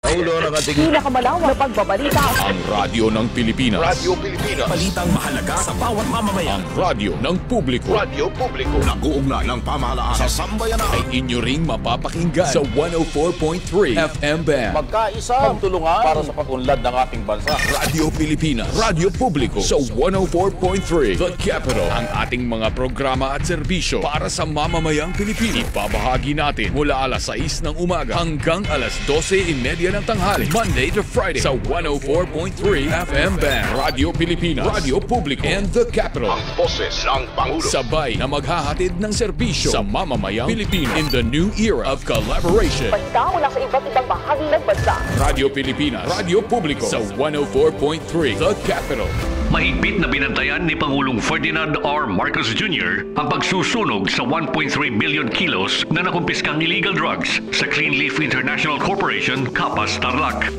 Ulo ng ating pinakamalawak na pagbabalita. Ang Radyo ng Pilipinas. Radyo Pilipinas. Balitang mahalaga sa bawat mamamayan. Ang Radyo ng Publiko. Radyo Publiko. Nag-uugnay ng pamahalaan sa sambayanan. Ay inyo ring mapapakinggan sa 104.3 FM band. Magkaisa, magtulungan para sa pag-unlad ng ating bansa. Radyo Pilipinas. Radyo Publiko sa 104.3 The Capital. Ang ating mga programa at serbisyo para sa mamamayang Pilipino. Ibabahagi natin mula alas 6 ng umaga hanggang alas 12:30 ng tanghali, Monday to Friday sa 104.3 FM band. Radyo Pilipinas, Radyo Publiko, and The Capital. Ang boses ng Pangulo. Sabay na maghahatid ng serbisyo sa mamamayang Pilipino in the new era of collaboration. Balita mula sa iba't ibang bahagi ng bansa. Radyo Pilipinas, Radyo Publiko sa 104.3 The Capital. Mahigpit na binantayan ni Pangulong Ferdinand R. Marcos Jr. ang pagsusunog sa 1.3 billion kilos na nakumpiskang illegal drugs sa Cleanleaf International Corporation, Capas, Tarlac.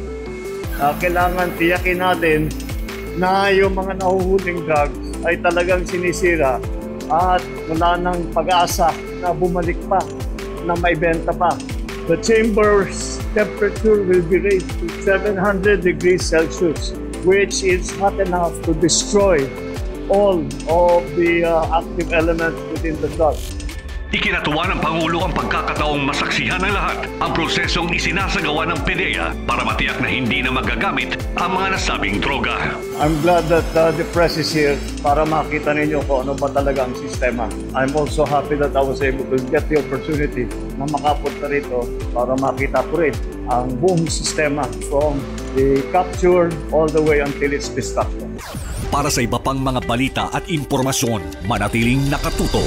Kailangan tiyakin natin na yung mga nahuhuling drugs ay talagang sinisira at wala nang pag-asa na bumalik pa, na maibenta pa. The chamber's temperature will be raised to 700 degrees Celsius, which is hot enough to destroy all of the active elements within the drug. Ikinatuwa ng Pangulo ang pagkakataong masaksihan ng lahat ang prosesong isinasagawa ng PDEA para matiyak na hindi na magagamit ang mga nasabing droga. I'm glad that the press is here para makita ninyo kung ano ba talaga ang sistema. I'm also happy that I was able to get the opportunity na makapunta rito para makita ko rin ang buong sistema from the capture all the way until its destruction. Para sa iba pang mga balita at impormasyon, manatiling nakatuto.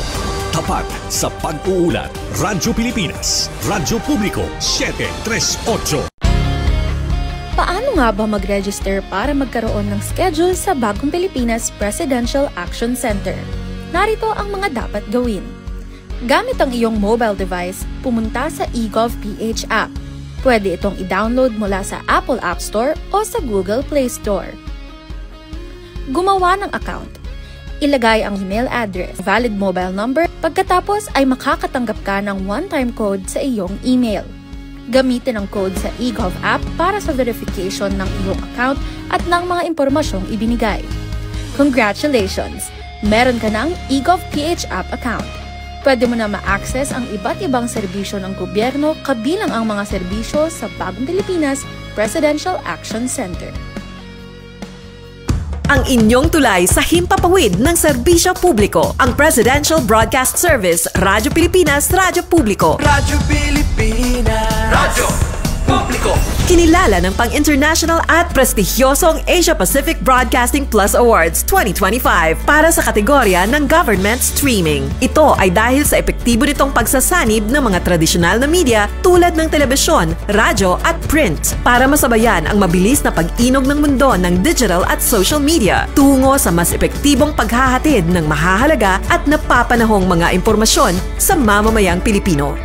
Tapat sa pag-uulat. Radyo Pilipinas, Radyo Publiko, 738. Paano nga ba mag-register para magkaroon ng schedule sa Bagong Pilipinas Presidential Action Center? Narito ang mga dapat gawin. Gamit ang iyong mobile device, pumunta sa eGov.ph app. Pwede itong i-download mula sa Apple App Store o sa Google Play Store. Gumawa ng account. Ilagay ang email address, valid mobile number, pagkatapos ay makakatanggap ka ng one-time code sa iyong email. Gamitin ang code sa eGov app para sa verification ng iyong account at ng mga impormasyong ibinigay. Congratulations! Meron ka ng eGov.ph app account. Pwede mo na ma-access ang iba't ibang serbisyo ng gobyerno kabilang ang mga serbisyo sa Bagong Pilipinas Presidential Action Center. Ang inyong tulay sa himpapawid ng serbisyo publiko. Ang Presidential Broadcast Service, Radyo Pilipinas, Radyo Publiko. Radyo Pilipinas. Radyo Publiko. Kinilala ng pang-international at prestigyosong Asia Pacific Broadcasting Plus Awards 2025 para sa kategorya ng Government Streaming. Ito ay dahil sa epektibo nitong pagsasanib ng mga tradisyonal na media tulad ng telebisyon, radyo at print para masabayan ang mabilis na pag-inog ng mundo ng digital at social media tungo sa mas epektibong paghahatid ng mahahalaga at napapanahong mga impormasyon sa mamamayang Pilipino.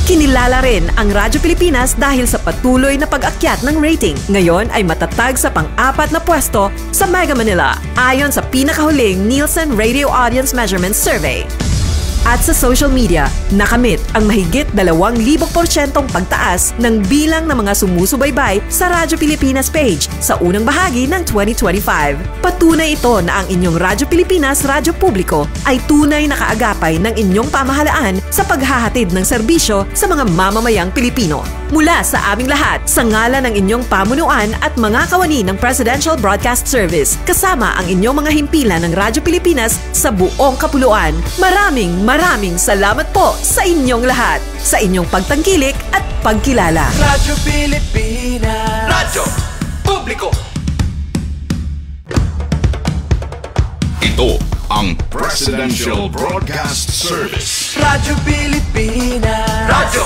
Kinilala rin ang Radyo Pilipinas dahil sa patuloy na pag-akyat ng rating. Ngayon ay matatag sa pang-4 na pwesto sa Mega Manila ayon sa pinakahuling Nielsen Radio Audience Measurement Survey. At sa social media, nakamit ang mahigit 2,000% pagtaas ng bilang ng mga sumusubaybay sa Radyo Pilipinas page sa unang bahagi ng 2025. Patunay ito na ang inyong Radyo Pilipinas, Radyo Publiko ay tunay na kaagapay ng inyong pamahalaan sa paghahatid ng serbisyo sa mga mamamayang Pilipino. Mula sa aming lahat, sa ngalan ng inyong pamunuan at mga kawani ng Presidential Broadcast Service, kasama ang inyong mga himpilan ng Radyo Pilipinas sa buong kapuluan. Maraming salamat po sa inyong lahat, sa inyong pagtangkilik at pagkilala. Radyo Pilipinas. Radyo Publiko. Ito ang Presidential Broadcast Service. Radyo Pilipinas. Radyo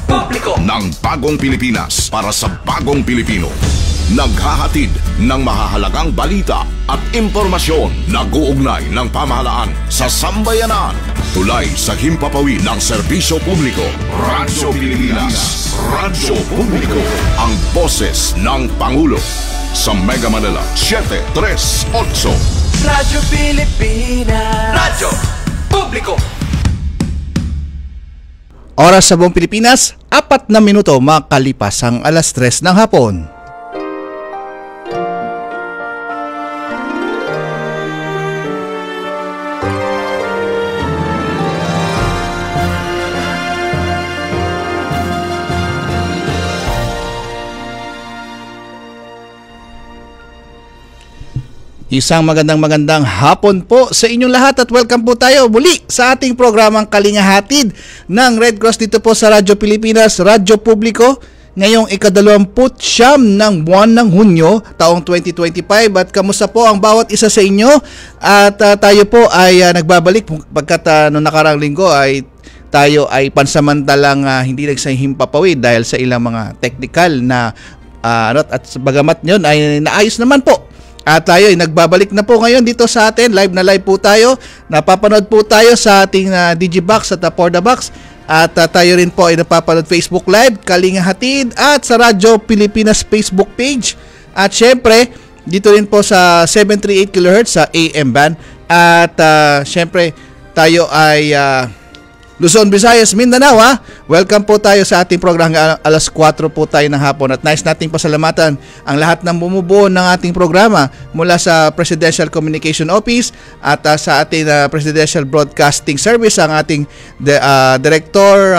Publiko. Ng Bagong Pilipinas para sa Bagong Pilipino. Naghahatid ng mahahalagang balita at impormasyon na guugnay ng pamahalaan sa sambayanan. Tulay sa himpapawid ng serbisyo publiko. Radyo Pilipinas. Radyo Publiko. Ang boses ng Pangulo. Sa Mega Manila, 738. Radyo Pilipinas. Radyo Publiko. Oras sa buong Pilipinas, 4 na minuto makalipas ang 3:00 ng hapon. Isang magandang hapon po sa inyong lahat at welcome po tayo muli sa ating programang Kalinga Hatid ng Red Cross dito po sa Radyo Pilipinas, Radyo Publiko, ngayong ika-29 ng buwan ng Hunyo, taong 2025. At kamusta po ang bawat isa sa inyo? At tayo po ay nagbabalik pagkat noong nakarang linggo ay tayo ay pansamantalang hindi nagsahimpapawid dahil sa ilang mga technical na at bagamat yun ay naayos naman po. At tayo ay nagbabalik na po ngayon dito sa atin. Live na live po tayo. Napapanood po tayo sa ating Digibox at For The Box. At tayo rin po ay napapanood Facebook Live, Kalinga Hatid at sa Radyo Pilipinas Facebook page. At syempre, dito rin po sa 738 kHz sa AM band. At syempre, tayo ay Luzon, Visayas, Mindanao. Welcome po tayo sa ating programa. 4:00 po tayo ng hapon at nais nating pasalamatan ang lahat ng bumubuo ng ating programa mula sa Presidential Communication Office at sa ating Presidential Broadcasting Service, ang ating Director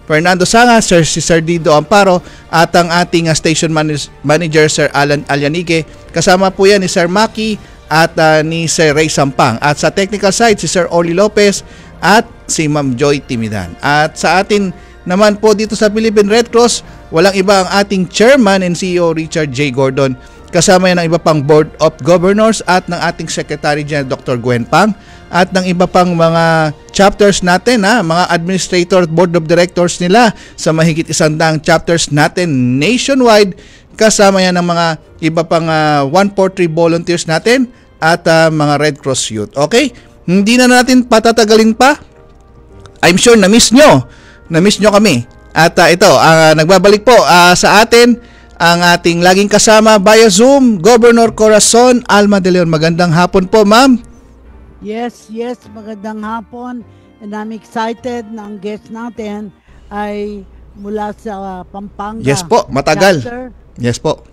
Fernando Sanga, si Sir Dido Amparo at ang ating Station Manager Sir Alan Alianigue. Kasama po yan ni Sir Maki at ni Sir Ray Sampang. At sa technical side si Sir Oli Lopez at si Ma'am Joy Timidan. At sa atin naman po dito sa Philippine Red Cross, walang iba ang ating Chairman and CEO Richard J. Gordon. Kasama yan ng iba pang Board of Governors at ng ating Secretary General Dr. Gwen Pang at ng iba pang mga chapters natin, mga administrator at Board of Directors nila sa mahigit 100 chapters natin nationwide. Kasama yan ng mga iba pang 143 volunteers natin at mga Red Cross Youth. Okay? Hindi na natin patatagalin pa. I'm sure na-miss nyo kami. At ito, nagbabalik po sa atin ang ating laging kasama via Zoom, Governor Corazon Alma de Leon. Magandang hapon po, ma'am. Yes, magandang hapon. And I'm excited na ang guest natin ay mula sa Pampanga. Yes po, matagal. Chapter. Yes po.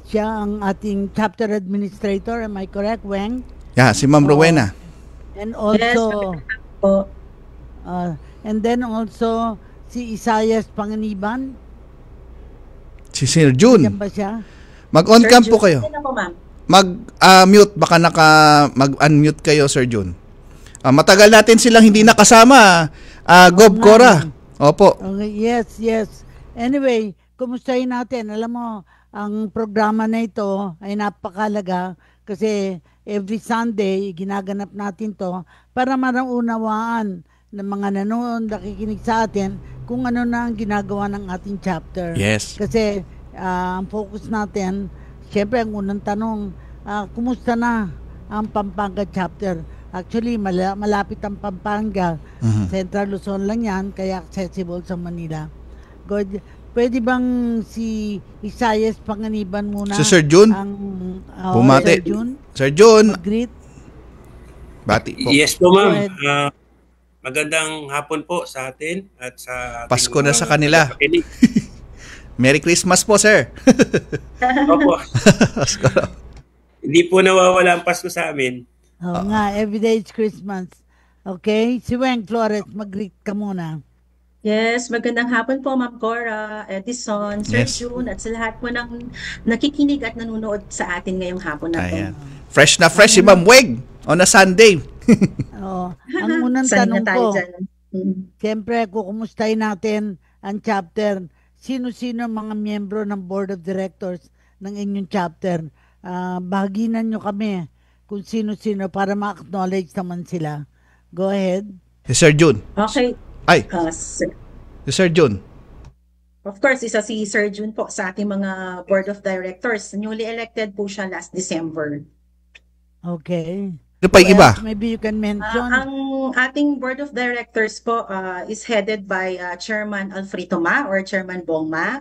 Siya ang ating chapter administrator, am I correct, Weng? Yeah, si Ma'am Rowena. And also, and then also, si Isayas Panganiban. Si Sir June. Diyan ba siya? Mag-on cam po kayo. Mag-mute, baka mag-unmute kayo, Sir June. Matagal natin silang hindi nakasama, Gob Cora. Opo. Okay, yes. Anyway, kumustahin natin? Alam mo, ang programa na ito ay napakalaga kasi every Sunday, ginaganap natin to para maraunawaan ng mga nanonood, nakikinig sa atin kung ano na ang ginagawa ng ating chapter. Yes. Kasi ang focus natin, syempre ang unang tanong, kumusta na ang Pampanga chapter? Actually, malapit ang Pampanga. Central Luzon lang yan, kaya accessible sa Manila. Good. Pwede bang si Isayas Panganiban muna? Si Sir June? Bumati. Sir June. Mag-greet. Bati po. Yes po, ma'am. Magandang hapon po sa atin at sa ating Pasko na sa kanila. Merry Christmas po, sir. Opo. Hindi po nawawala ang Pasko sa amin. Oo nga, everyday is Christmas. Okay? Si Weng Flores, mag-greet ka muna. Yes, magandang hapon po, Ma'am Cora, Edison, Sir June, at sa lahat po ng nakikinig at nanonood sa atin ngayong hapon na po. Fresh na fresh si Ma'am Weg on a Sunday. Ang unang tanong ko, siyempre, kukumustahin natin ang chapter. Sino-sino mga miyembro ng Board of Directors ng inyong chapter? Bahaginan nyo kami kung sino-sino para ma-acknowledge naman sila. Go ahead. Si Sir June. Okay. Ay, si Sir June. Of course, isa si Sir June po sa ating mga Board of Directors. Newly elected po siya last December. Okay. Ano pa yung iba? Maybe you can mention. Ang ating Board of Directors po is headed by Chairman Alfredo Ma or Chairman Bong Ma.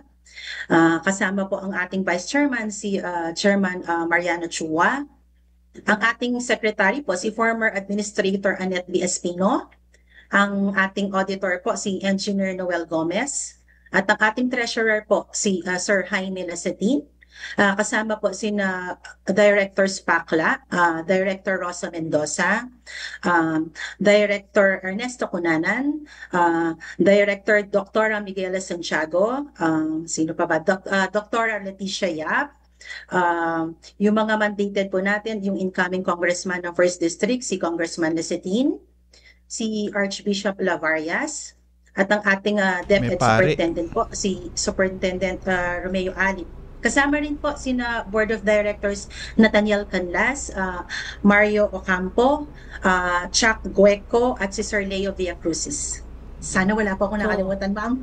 Kasama po ang ating Vice Chairman, si Chairman Mariano Chua. Ang ating Secretary po, si former Administrator Annette B. Espino. Ang ating auditor po si Engineer Noel Gomez. At ang ating treasurer po si Sir Jaime Lacetin. Kasama po sina Director Spakla, Director Rosa Mendoza, Director Ernesto Cunanan, Director Dr. Miguel Santiago, sino pa ba? Dr. Leticia Yap, yung mga mandated po natin, yung incoming congressman ng 1st District, si Congressman Lacetin, si Archbishop Lavarias, at ang ating DepEd Superintendent po, si Superintendent Romeo Alip. Kasama rin po sina Board of Directors Nathaniel Canlas, Mario Ocampo, Chuck Gueco, at si Sir Leo Villacruzes. Sana wala po akong nakalimutan, ma'am.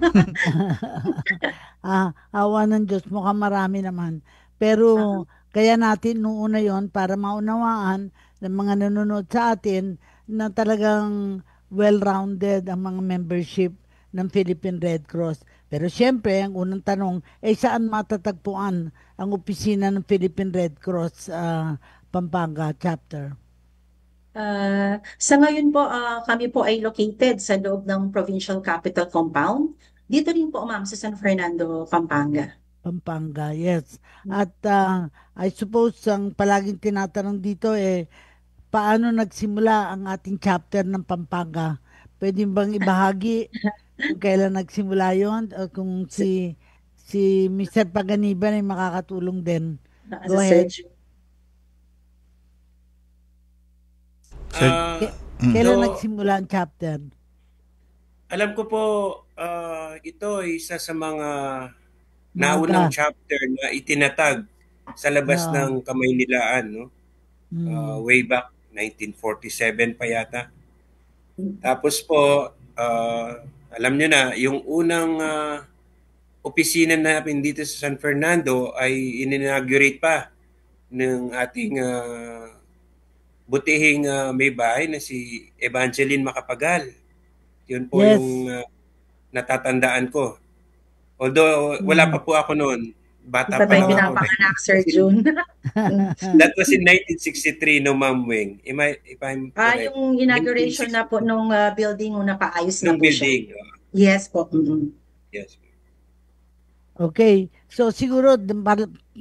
Awa ng Diyos, mukhang marami naman. Pero kaya natin noon yon para maunawaan ng mga nanonood sa atin na talagang well-rounded ang mga membership ng Philippine Red Cross. Pero siyempre, ang unang tanong, saan matatagpuan ang opisina ng Philippine Red Cross Pampanga chapter? Sa ngayon po, kami po ay located sa loob ng Provincial Capital Compound. Dito rin po, ma'am, sa San Fernando, Pampanga. Pampanga, yes. At I suppose ang palaging tinatanong dito paano nagsimula ang ating chapter ng Pampanga? Pwede bang ibahagi kung kailan nagsimula yon o kung si Mr. Paganiban ay makakatulong din? Go ahead. Kailan nagsimula ang chapter? Alam ko po, ito ay isa sa mga naunang chapter na itinatag sa labas ng Kamaynilaan, no? Way back 1947 pa yata. Tapos po, alam nyo na, yung unang opisina namin dito sa San Fernando ay in-inaugurate pa ng ating butihing may bahay na si Evangeline Macapagal. Yun po yung natatandaan ko. Although wala pa po ako noon. Bata pa lang ako. Pinapanganak, Sir June. That was in 1963, no, Ma'am Wing. If I'm correct. Yung inauguration na po nung building nung napaayos na po building. siya. Yes po. Yes. Okay. So siguro,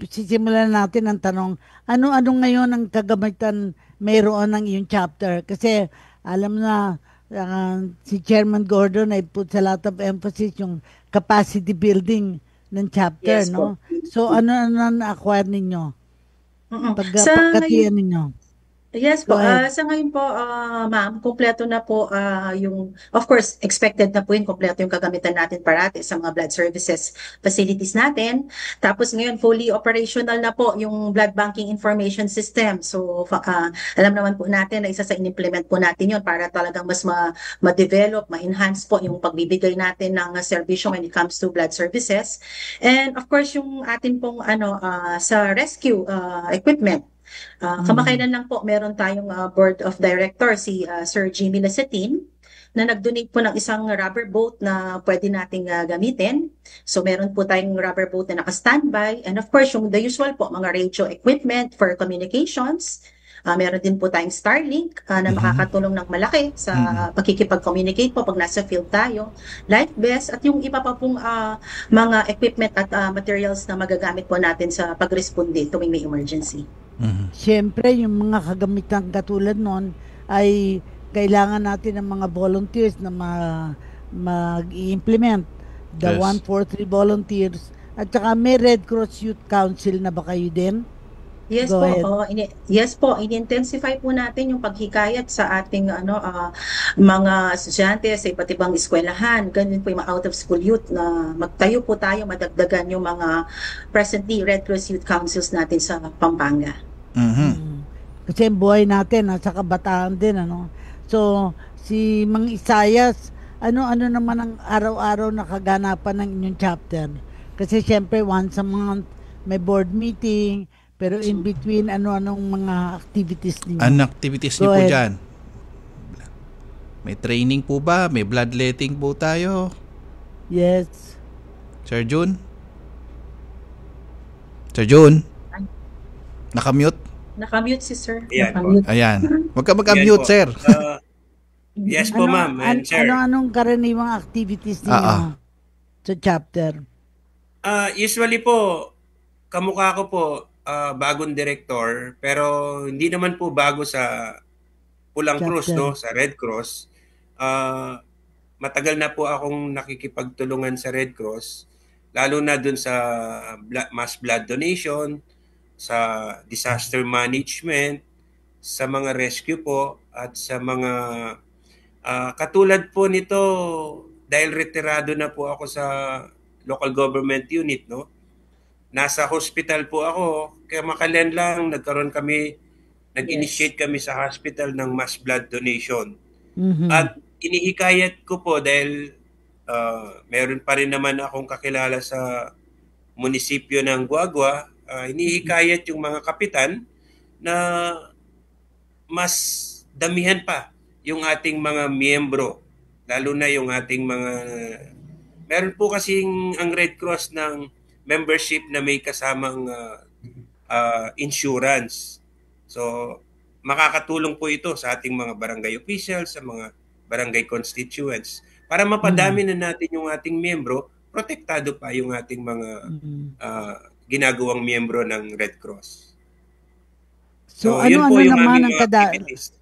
sisimulan natin ang tanong, ano ngayon ang kagamitan mayroon ng iyong chapter? Kasi alam na, si Chairman Gordon ay put a lot of emphasis yung capacity building ng chapter, yes, no? So, ano na-acquire ninyo? Pagkatiyan ninyo? Yes po. Sa ngayon po, ma'am, kompleto na po yung, of course, expected na po yun, kompleto yung kagamitan natin parati sa mga blood services facilities natin. Tapos ngayon, fully operational na po yung blood banking information system. So, alam naman po natin na isa sa in-implement po natin yun para talagang mas ma-develop, ma-enhance po yung pagbibigay natin ng serbisyo when it comes to blood services. And of course, yung atin pong sa rescue equipment. Kamakailan lang po, meron tayong board of directors, si Sir Jimmy Lacetin, na nag-donate po ng isang rubber boat na pwede nating gamitin. So meron po tayong rubber boat na naka-standby. And of course, yung the usual po, mga radio equipment for communications. Meron din po tayong Starlink na makakatulong ng malaki sa pakikipag-communicate po pag nasa field tayo. Life vest at yung iba pa pong mga equipment at materials na magagamit po natin sa pag-responde tuwing may emergency. Siyempre, yung mga kagamitan katulad nun ay kailangan natin ng mga volunteers na mag-i-implement. The 143 volunteers. At saka may Red Cross Youth Council na ba kayo din? Yes po. Yes po, in-intensify po natin yung paghikayat sa ating mga estudyante sa iba't ibang eskwelahan. Ganun po yung out of school youth na magtayo po tayo, madagdagan yung mga presently Red Cross Youth Councils natin sa Pampanga. Kasi yung buhay natin nasa kabataan din, So, si Mang Isayas, ano naman ang araw-araw na kaganapan ng inyong chapter? Kasi siyempre once a month may board meeting, pero in between, anong mga activities niyo? Ano activities niyo po dyan? May training po ba? May bloodletting po tayo? Yes. Sir June? Sir June? Nakamute? Nakamute si Sir. Ayan. Ayan. Huwag ka mag-unmute, sir. Yes po, ma'am and sir. Anong karaniwang activities ninyo sa chapter? Usually po, kamukha ko po, bagong director, pero hindi naman po bago sa Pulang Cruz, no? Sa Red Cross. Matagal na po akong nakikipagtulungan sa Red Cross, lalo na dun sa mass blood donation, sa disaster management, sa mga rescue po, at sa mga katulad po nito, dahil retirado na po ako sa local government unit, no? Nasa hospital po ako, kaya makailan lang nag-initiate kami sa hospital ng mass blood donation. At inihikayat ko po dahil meron pa rin naman akong kakilala sa munisipyo ng Guagua, inihikayat yung mga kapitan na mas damihan pa yung ating mga miyembro, lalo na yung ating mga... Meron po kasing ang Red Cross ng membership na may kasamang insurance. So, makakatulong po ito sa ating mga barangay officials, sa mga barangay constituents. Para mapadami na natin yung ating miyembro, protektado pa yung ating mga ginagawang miyembro ng Red Cross. So yun ano po yung naman aming ang activities.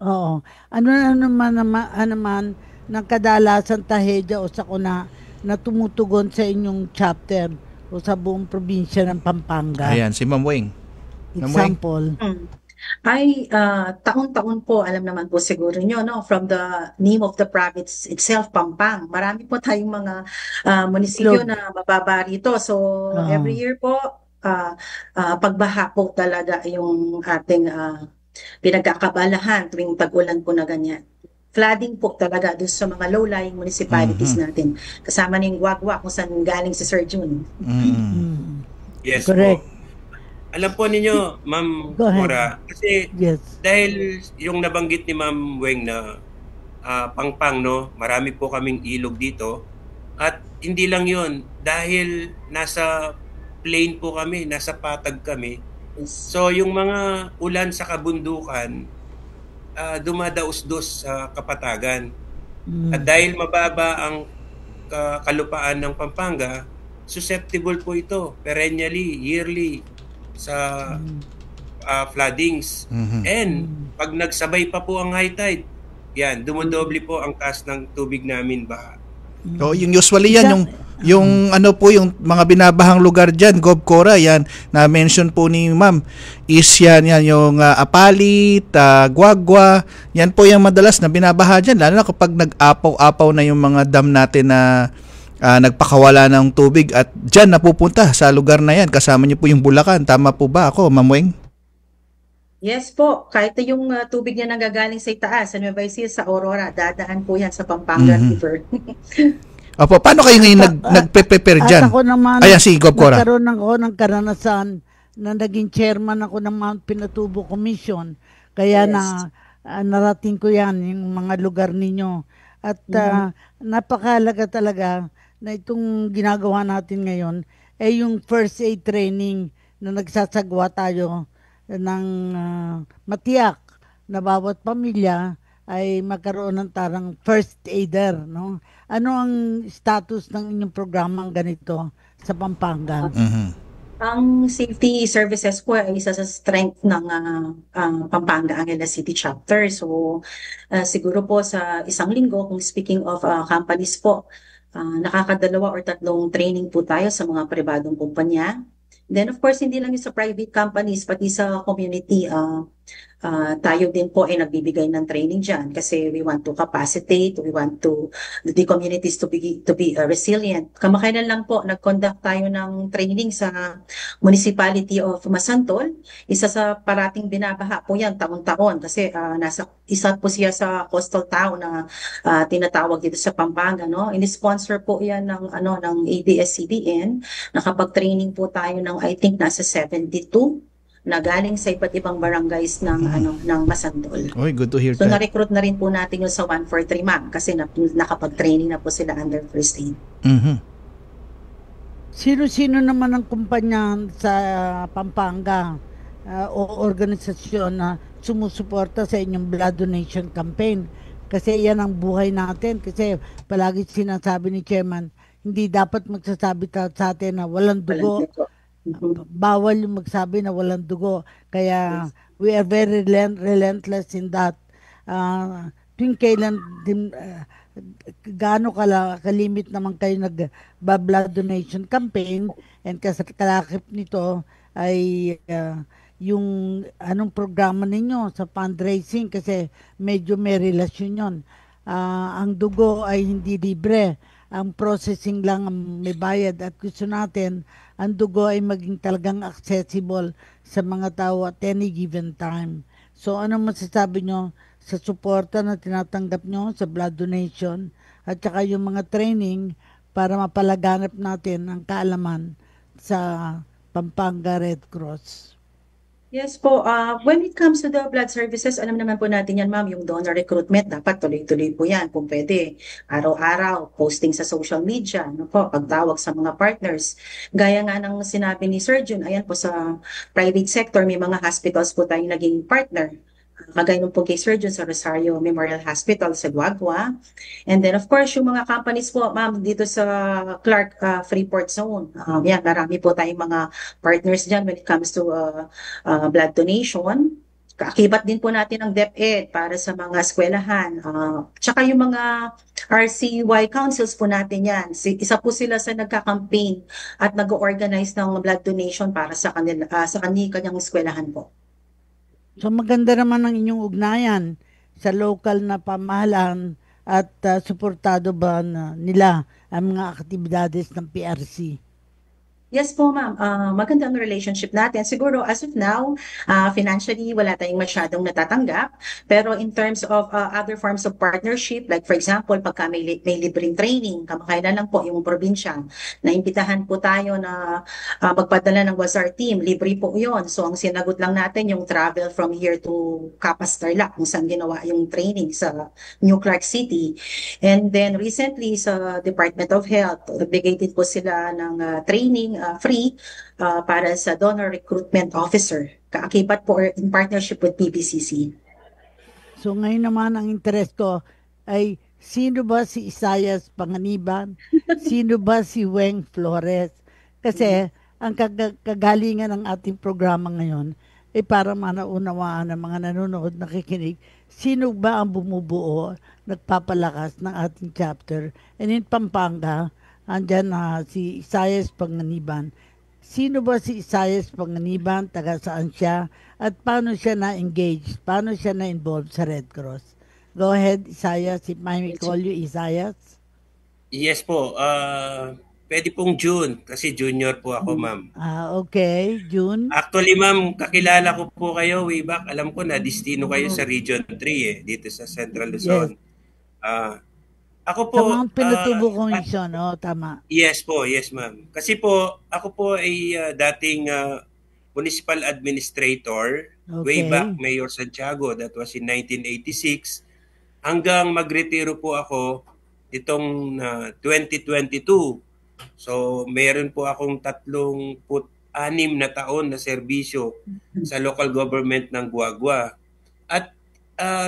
Oo. Ano naman ng kadalasan tahedya o sakuna na tumutugon sa inyong chapter o sa buong probinsya ng Pampanga? Ayan, si Ma'am Weng. Example. Ay, taon-taon po, alam naman po siguro nyo, no? From the name of the province itself, Pampang. Marami po tayong mga munisipyo na mababa rito. So, every year po, pagbaha po talaga yung ating pinagkakabalahan tuwing tag-ulan po na ganyan. Flooding po talaga doon sa mga low-lying municipalities natin. Kasama na yung Guagua kung saan galing si Sir June. Yes Correct. po. Alam po ninyo, Ma'am Cora, kasi dahil yung nabanggit ni Ma'am Weng na Pangpang, no, marami po kaming ilog dito. At hindi lang yun, dahil nasa plain po kami, nasa patag kami. So yung mga ulan sa kabundukan, dumadaos-dos sa kapatagan. At dahil mababa ang kalupaan ng Pampanga, susceptible po ito, perennially, yearly, sa floodings. And pag nagsabay pa po ang high tide, yan, dumodoble po ang taas ng tubig namin baha. So, yung usually yan, yung ano po, yung mga binabahang lugar dyan, Gob Cora, yan, na-mention po ni Ma'am, is yan yung Apalit, Guagua, yan po yung madalas na binabaha dyan, lalo na kapag nag-apaw-apaw na yung mga dam natin na nagpakawala ng tubig at dyan napupunta sa lugar na yan. Kasama niyo po yung Bulacan. Tama po ba ako, Ma'am Weng? Yes po. Kahit yung tubig niya nanggagaling sa itaas, sa Nueva Ecija, sa Aurora, dadaan po yan sa Pampanga River. Opo, paano kayo ngayon nagpe-prepare dyan? At ako naman, ayan, si Gob Cora. Nagkaroon ako ng karanasan na naging chairman ako ng Mount Pinatubo Commission. Kaya narating ko yan, yung mga lugar ninyo. At napakahalaga talaga na itong ginagawa natin ngayon ay yung first aid training na nagsasagwa tayo ng matiyak na bawat pamilya ay magkaroon ng tarang first aider, no? Ano ang status ng inyong programang ganito sa Pampanga? Ang safety services po ay isa sa strength ng Pampanga Angeles City Chapter. So siguro po sa isang linggo, kung speaking of companies po, nakakadalawa or tatlong training po tayo sa mga pribadong kumpanya. Then of course, hindi lang yung sa private companies, pati sa community, tayo din po ay nagbibigay ng training dyan kasi we want to capacitate, we want to the communities to be resilient. Kamakailan lang po, nag-conduct tayo ng training sa Municipality of Masantol. Isa sa parating binabaha po yan taon-taon kasi isa po siya sa coastal town na tinatawag dito sa Pampanga, no? Ini-sponsor po yan ng ABS-CBN. Nakapag-training po tayo ng I think nasa 72 na galing sa iba't ibang barangays ng ng Masantol. Oy, good to hear so that. na-recruit na rin po natin yung sa 143 ma'am kasi nakapag-training na po sila under first aid. Sino-sino naman ang kumpanya sa Pampanga o organisasyon na sumusuporta sa inyong blood donation campaign? Kasi yan ang buhay natin. Kasi palagi sinasabi ni Chairman, hindi dapat magsasabi sa atin na walang dugo. Bawal yung magsabi na walang dugo. Kaya we are very relentless in that. Tuwing kailan gaano kalimit naman kayo nag-blood donation campaign, and kalakip nito ay yung anong programa ninyo sa fundraising, kasi medyo may relasyon yun. Ang dugo ay hindi libre. Ang processing lang ang may bayad, at gusto natin ang dugo ay maging talagang accessible sa mga tao at any given time. So ano masasabi nyo sa suporta na tinatanggap nyo sa blood donation at saka yung mga training para mapalaganap natin ang kaalaman sa Pampanga Red Cross? Yes po, when it comes to the blood services, alam naman po natin yan, ma'am, yung donor recruitment, dapat tuloy-tuloy po yan kung pwede. Araw-araw, posting sa social media, ano po, pagtawag sa mga partners. Gaya nga ng sinabi ni Sir Jun, ayan po sa private sector, may mga hospitals po tayong naging partner. Kagaya nung po kay Sir Jun sa Rosario Memorial Hospital sa Guagua. And then of course, yung mga companies po, ma'am, dito sa Clark Freeport Zone. Yan, marami po tayong mga partners dyan when it comes to blood donation. Kaakibat din po natin ang DepEd para sa mga eskwelahan. Tsaka yung mga RCY councils po natin yan. Isa po sila sa nagka-campaign at nag-organize ng blood donation para sa kanyang eskwelahan po. So maganda naman ang inyong ugnayan sa local na pamahalaan, at suportado ba nila ang mga aktibidades ng PRC? Yes po, ma'am. Maganda ang relationship natin. Siguro, as of now, financially, wala tayong masyadong natatanggap. Pero in terms of other forms of partnership, like for example, pagka may libreng training, kamakailan lang po yung probinsya, naimbitahan po tayo na magpadala ng WASAR team. Libre po yun. So, ang sinagot lang natin yung travel from here to Capas Tarlac, kung saan ginawa yung training sa New Clark City. And then, recently, sa Department of Health, nagbigay din po sila ng training free para sa donor recruitment officer. Kaakibat po in partnership with PBCC. So ngayon naman ang interest ko ay sino ba si Isaias Panganiban? Sino ba si Weng Flores? Kasi ang kagalingan ng ating programa ngayon ay para manaunawaan ng mga nanonood, nakikinig, sino ba ang bumubuo, nagpapalakas ng ating chapter. And in Pampanga, andyan si Isaias Panganiban. Sino ba si Isaias Panganiban? Taga saan siya? At paano siya na-engage? Paano siya na-involve sa Red Cross? Go ahead, Isaias, if I may call you Isaias. Yes po. Pwede pong June, kasi junior po ako, ma'am. Okay, June. Actually, ma'am, kakilala ko po kayo way back. Alam ko na, destino kayo sa Region 3 dito sa Central Luzon. Yes. Ako po, sa mga Pinatubo Commission, tama. Yes po, yes ma'am. Kasi po, ako po ay dating municipal administrator, way back Mayor Santiago, that was in 1986, hanggang magretiro po ako itong 2022. So, meron po akong 36 na taon na serbisyo sa local government ng Guagua. At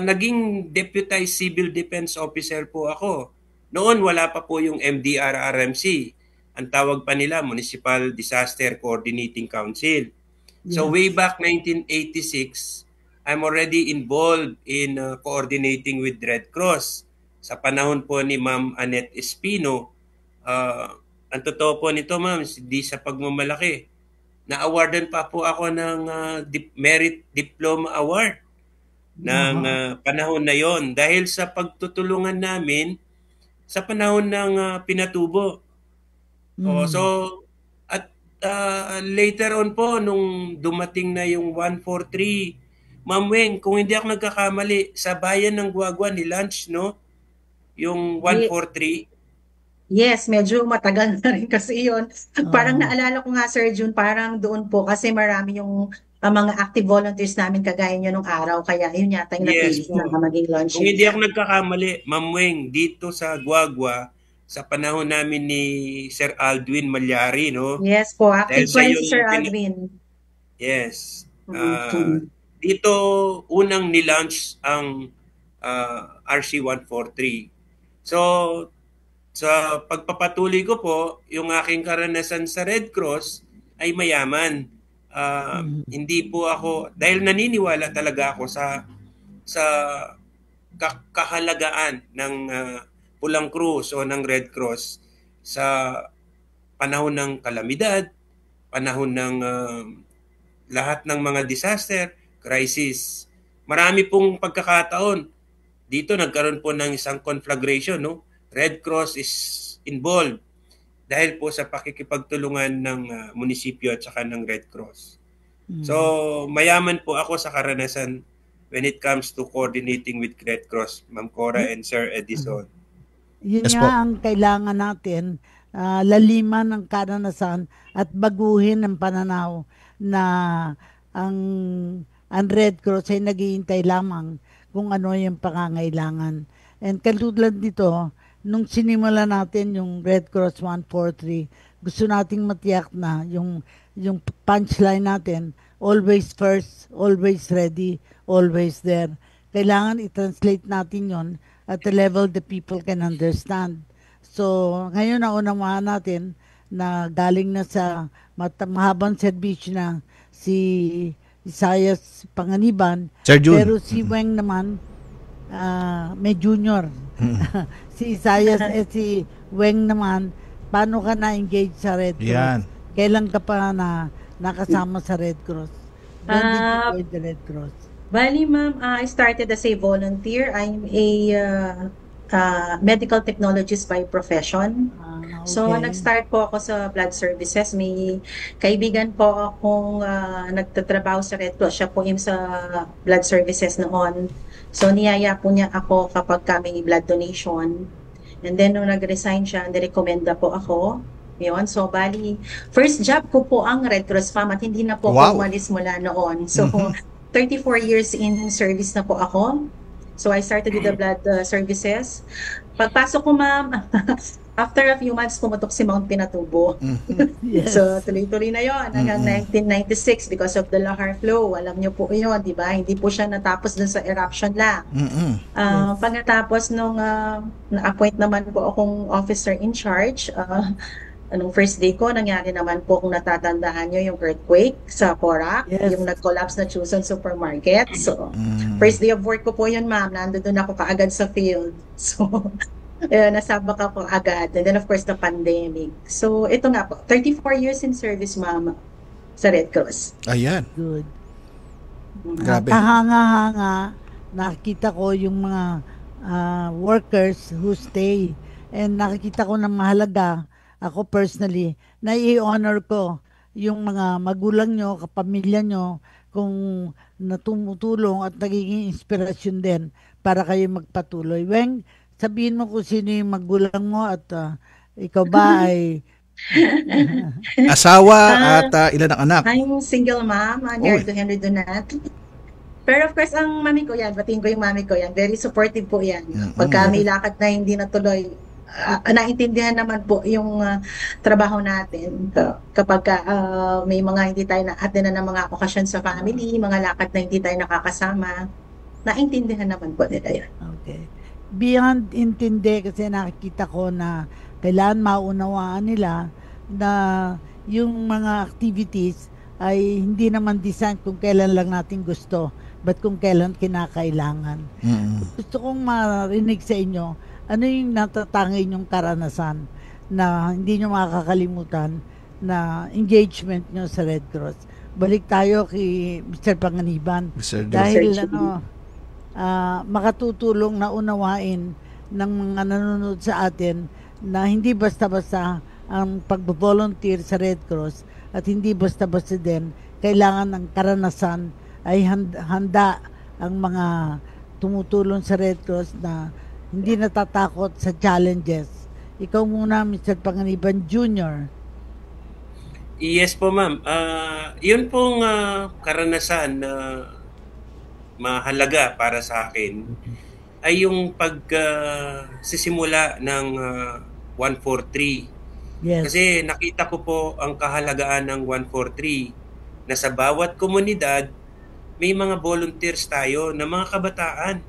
naging deputized civil defense officer po ako. Noon wala pa po yung MDR-RMC. Ang tawag pa nila Municipal Disaster Coordinating Council. So way back 1986, I'm already involved in coordinating with Red Cross. Sa panahon po ni Ma'am Annette Espino, ang totoo po nito, ma'am, di sa pagmamalaki, na-awardan pa po ako ng Merit Diploma Award ng panahon na yon dahil sa pagtutulungan namin sa panahon ng Pinatubo. So at later on po nung dumating na yung 143, Ma'am Weng, kung hindi ako nagkakamali, sa bayan ng Guagua ni lunch, no? Yung 143. Yes, medyo matagal na rin kasi yun. Parang naalala ko nga, Sir Jun, parang doon po kasi marami yung mga active volunteers namin kagaya nyo nung araw. Kaya yun yata yung napili na maging lunch. Kung hindi ako nagkakamali, Ma'am Weng, dito sa Guagua, sa panahon namin ni Sir Aldwin Malyari, no? Yes po, active po si Sir Aldwin. Yes. Dito, unang nilaunch ang RC 143. So, sa pagpapatuloy ko po, yung aking karanasan sa Red Cross ay mayaman. Hindi po ako, dahil naniniwala talaga ako sa kahalagaan ng Pulang Cruz o ng Red Cross sa panahon ng kalamidad, panahon ng lahat ng mga disaster, crisis. Marami pong pagkakataon. Dito nagkaroon po ng isang conflagration, no? Red Cross is involved dahil po sa pakikipagtulungan ng munisipyo at saka ng Red Cross. So, mayaman po ako sa karanasan when it comes to coordinating with Red Cross, Ma'am Cora and Sir Edison. Yun nga ang kailangan natin, laliman ng karanasan at baguhin ang pananaw na ang Red Cross ay naghihintay lamang kung ano yung pangangailangan. And katulad dito, nung sinimula natin yung Red Cross 143, gusto nating matiyak na yung punchline natin, always first, always ready, always there. Kailangan i-translate natin yon at the level the people can understand. So, ngayon naunawaan natin na galing na sa mahabang serbisyo na si Isaias Panganiban, pero si Weng naman may junior. Si Isaias si Weng naman, paano ka na-engage sa Red Cross? Yan. Kailan ka pa nakasama sa Red Cross? When did you join the Red Cross? Bali, ma'am, I started as a volunteer. I'm a medical technologist by profession. Okay. So, nag-start po ako sa blood services. May kaibigan po akong nagtatrabaho sa Red Cross. Siya po yung sa blood services noon. So, niyaya po niya ako kapag kami blood donation. And then, nung nag-resign siya, nirekomenda po ako. Yun. So, bali, first job ko po ang Red Cross, ma'am, at hindi na po ako umalis mula noon. So, 34 years in service na po ako. So, I started with the blood services. Pagpasok ko, ma'am, after a few months, pumutok si Mount Pinatubo. Yes. So, tuloy-tuloy na yon hanggang 1996 because of the lahar flow. Alam niyo po yun, di ba? Hindi po siya natapos dun sa eruption lang. Pagkatapos nung na-appoint naman po akong officer in charge, anong first day ko, nangyari naman po kung natatandaan nyo yung earthquake sa Porac, yung nag-collapse na Chuson Supermarket. So, first day of work ko po yun, ma'am. Nandun ako kaagad sa field. So, nasaba ka po agad. And then, of course, the pandemic. So, ito nga po, 34 years in service, ma'am, sa Red Cross. Ayan. Good. Grabe. Kahanga-hanga, nakita ko yung mga workers who stay. And nakikita ko na mahalaga, ako personally, na i-honor ko yung mga magulang nyo, kapamilya nyo, kung natumutulong at nagiging inspirasyon din para kayo magpatuloy. Weng, sabihin mo kung sino yung magulang mo at ikaw ba ay asawa at ilan ang anak? I'm single ma'am, married to Henry Donat. Pero of course, ang mami ko yan, batiin ko yung mami ko yan, very supportive po yan. Pagka may lakad na hindi natuloy, naintindihan naman po yung trabaho natin kapag may mga hindi tayo na-attend na ng mga okasyon sa family, mga lakad na hindi tayo nakakasama, naintindihan naman po nila yan. Okay. Beyond intindi, kasi nakikita ko na kailangan maunawaan nila na yung mga activities ay hindi naman design kung kailan lang natin gusto, but kung kailan kinakailangan. Gusto kong marinig sa inyo, ano yung natatangay yung karanasan na hindi nyo makakalimutan na engagement nyo sa Red Cross? Balik tayo kay Mr. Panganiban. Dahil makatutulong na unawain ng mga nanonood sa atin na hindi basta-basta ang pag-volunteer sa Red Cross at hindi basta-basta din kailangan ng karanasan ay handa ang mga tumutulong sa Red Cross na hindi natatakot sa challenges. Ikaw muna, Mr. Panganiban Jr. Yes po, ma'am. Yun pong karanasan na mahalaga para sa akin ay yung pagsisimula ng 143. Yes. Kasi nakita ko po ang kahalagaan ng 143 na sa bawat komunidad may mga volunteers tayo na mga kabataan.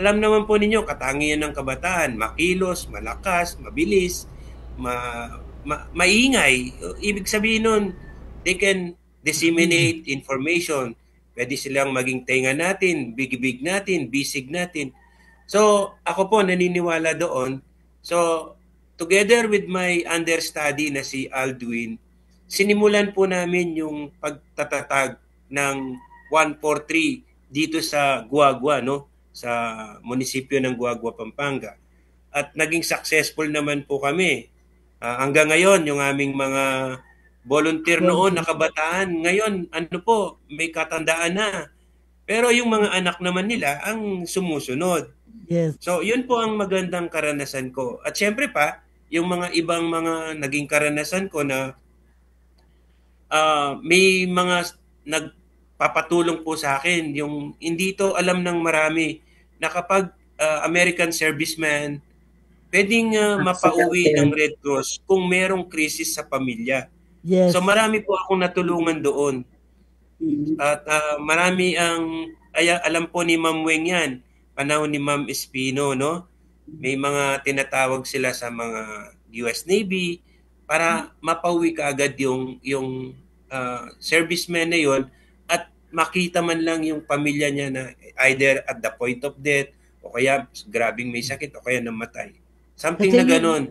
alam naman po ninyo, katangian ng kabataan, makilos, malakas, mabilis, maingay. Ibig sabihin nun, they can disseminate information. Pwede silang maging tenga natin, big-big natin, bisig natin. So, ako po naniniwala doon. So, together with my understudy na si Aldwin, sinimulan po namin yung pagtatatag ng 143 dito sa Guagua, no? Sa munisipyo ng Guagua, Pampanga. At naging successful naman po kami. Hanggang ngayon, yung aming mga volunteer noon na kabataan, ngayon, may katandaan na. Pero yung mga anak naman nila ang sumusunod. Yes. So, yun po ang magandang karanasan ko. At syempre pa, yung mga ibang mga naging karanasan ko na may mga nagpapatulong po sa akin. Yung hindi to alam ng marami na kapag American serviceman, pwedeng mapauwi ng Red Cross kung merong krisis sa pamilya. Yes. So marami po akong natulungan doon. At marami alam po ni Ma'am Weng yan, panahon ni Ma'am Espino, no? May mga tinatawag sila sa mga US Navy para mapauwi ka agad yung serviceman na yon at makita man lang yung pamilya niya na either at the point of death o kaya grabing may sakit o kaya namatay. Something na ganun.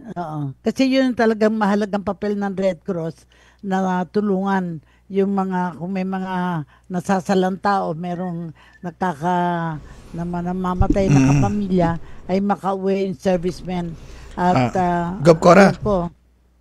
Kasi yun talagang mahalagang papel ng Red Cross na tulungan yung mga, kung may mga nasasalanta o merong namamatay na kapamilya, ay makauwi yung servicemen. At Gov Cora.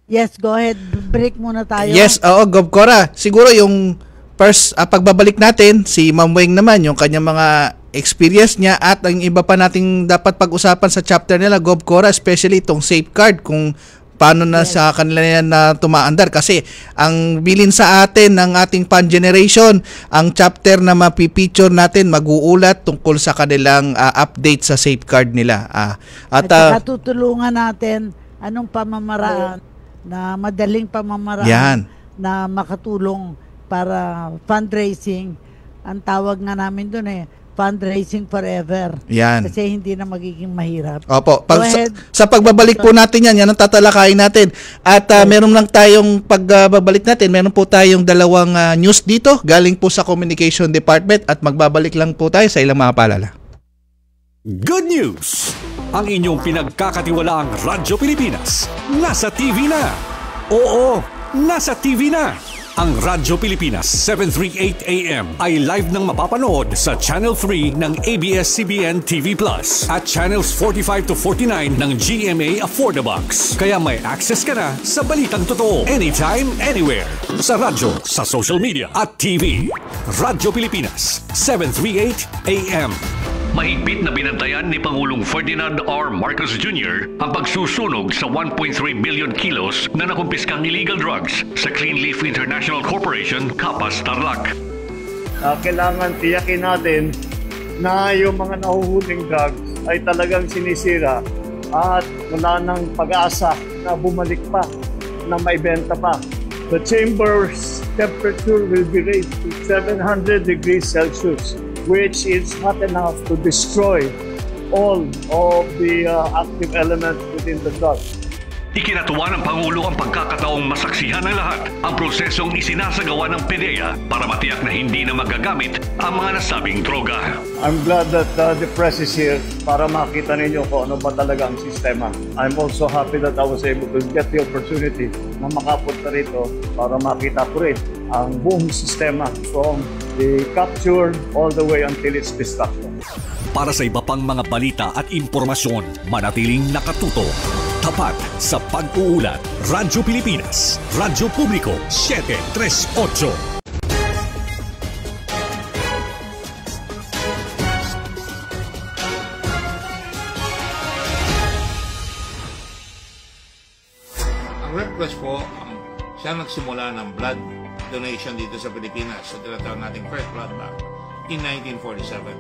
Yes, go ahead. Break muna tayo. Yes, Gov Cora. Siguro yung first pagbabalik natin, si Ma'am Weng naman, yung kanyang mga experience niya at ang iba pa nating dapat pag-usapan sa chapter nila, Gov Cora, especially itong safeguard, kung paano na sa kanila yan na tumaandar. Kasi ang bilin sa atin ng ating pan generation, ang chapter na mapipicture natin, mag-uulat tungkol sa kanilang update sa safeguard nila. At saka tutulungan natin anong pamamaraan na madaling pamamaraan na makatulong para fundraising. Ang tawag nga namin doon fundraising forever. Yan. Kasi hindi na magiging mahirap. Opo. Sa pagbabalik po natin yan ang tatalakayin natin. At meron lang tayong pagbabalik natin, meron po tayong dalawang news dito, galing po sa Communication Department at magbabalik lang po tayo sa ilang mga paalala. Good news! Ang inyong pinagkakatiwalaang Radyo Pilipinas nasa TV na. Oo, nasa TV na. Ang Radyo Pilipinas 738 AM ay live nang mapapanood sa Channel 3 ng ABS-CBN TV Plus at Channels 45 to 49 ng GMA Affordabox. Kaya may access ka na sa balitang totoo anytime, anywhere. Sa radyo, sa social media at TV. Radyo Pilipinas 738 AM. Mahigpit na binantayan ni Pangulong Ferdinand R. Marcos Jr. ang pagsusunog sa 1.3 billion kilos na nakumpiskang illegal drugs sa Clean Leaf International Corporation, Capas, Tarlac. Kailangan tiyakin natin na yung mga nahuhuling drugs ay talagang sinisira at wala nang pag-asa na bumalik pa, na maibenta pa. The chamber's temperature will be raised to 700 degrees Celsius, which is not enough to destroy all of the active elements within the drug. Ikinatuwa ng Pangulo ang pagkakataong masaksihan ng lahat ang prosesong isinasagawa ng PDEA para matiyak na hindi na magagamit ang mga nasabing droga. I'm glad that the press is here para makita ninyo kung ano ba talaga ang sistema. I'm also happy that I was able to get the opportunity na makapunta rito para makita ko rin ang buong sistema from the capture all the way until its destruction. Para sa iba pang mga balita at impormasyon, manatiling nakatuto. Tapat sa pag-uulat. Radyo Pilipinas, Radyo Publiko, 738. Ang Red Cross po, siya nagsimula ng blood donation dito sa Pilipinas sa tinatawag nating First Blood Bank in 1947.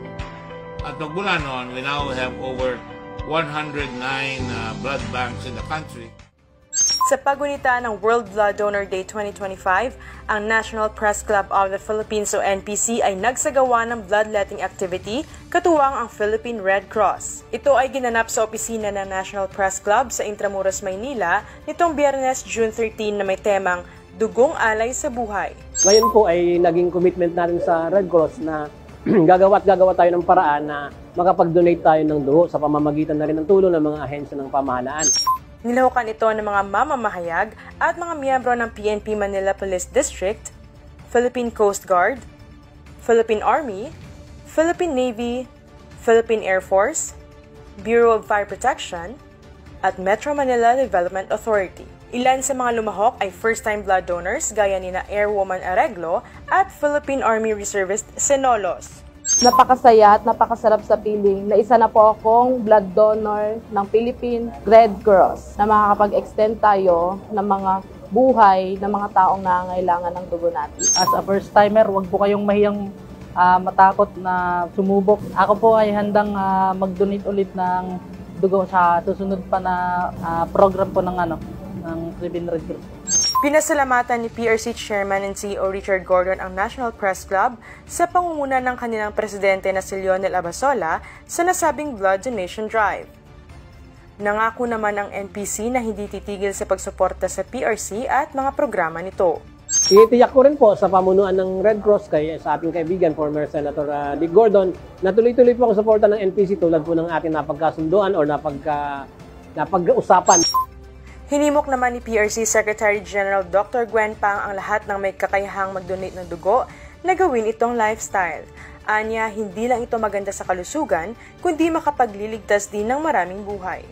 At magmula noon, we now have over 109 blood banks in the country. Sa pagunita ng World Blood Donor Day 2025, ang National Press Club of the Philippines o NPC ay nagsagawa ng bloodletting activity katuwang ang Philippine Red Cross. Ito ay ginanap sa opisina ng National Press Club sa Intramuros, Maynila nitong Biyernes, June 13 na may temang Dugong Alay sa Buhay. Ngayon po ay naging commitment natin sa Red Cross na gagawa tayo ng paraan na makapag-donate tayo ng dugo sa pamamagitan na rin ng tulong ng mga ahensya ng pamahalaan. Nilahukan ito ng mga mamamahayag at mga miyembro ng PNP Manila Police District, Philippine Coast Guard, Philippine Army, Philippine Navy, Philippine Air Force, Bureau of Fire Protection, at Metro Manila Development Authority. Ilan sa mga lumahok ay first-time blood donors gaya ni na Airwoman Areglo at Philippine Army Reservist Senolos. Napakasaya at napakasarap sa feeling na isa na po akong blood donor ng Philippine Red Cross na makakapag-extend tayo ng mga buhay ng mga taong nangangailangan ng dugo natin. As a first-timer, huwag po kayong mahiyang matakot na sumubok. Ako po ay handang mag-donate ulit ng dugo sa susunod pa na program po ng Philippine Red Cross. Pinasalamatan ni PRC Chairman and CEO Richard Gordon ang National Press Club sa pangunguna ng kanilang presidente na si Lionel Abasola sa nasabing blood donation drive. Nangako naman ang NPC na hindi titigil sa pagsuporta sa PRC at mga programa nito. Itiyak ko rin po sa pamunuan ng Red Cross sa ating kaibigan, former Senator Dick Gordon, na tuloy-tuloy po ang suporta ng NPC tulad po ng ating napagkasunduan o napag-usapan. Hinimok naman ni PRC Secretary General Dr. Gwen Pang ang lahat ng may kakayahang mag-donate ng dugo na gawin itong lifestyle. Anya, hindi lang ito maganda sa kalusugan, kundi makapagliligtas din ng maraming buhay.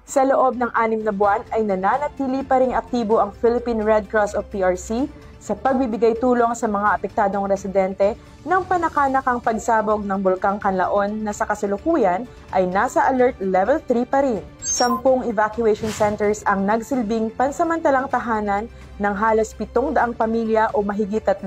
Sa loob ng 6 na buwan ay nananatili pa ring aktibo ang Philippine Red Cross o PRC sa pagbibigay tulong sa mga apektadong residente ng panakanakang pagsabog ng Bulkang Kanlaon na sa kasalukuyan ay nasa alert level 3 pa rin. 10 evacuation centers ang nagsilbing pansamantalang tahanan ng halos 700 pamilya o mahigit 3,000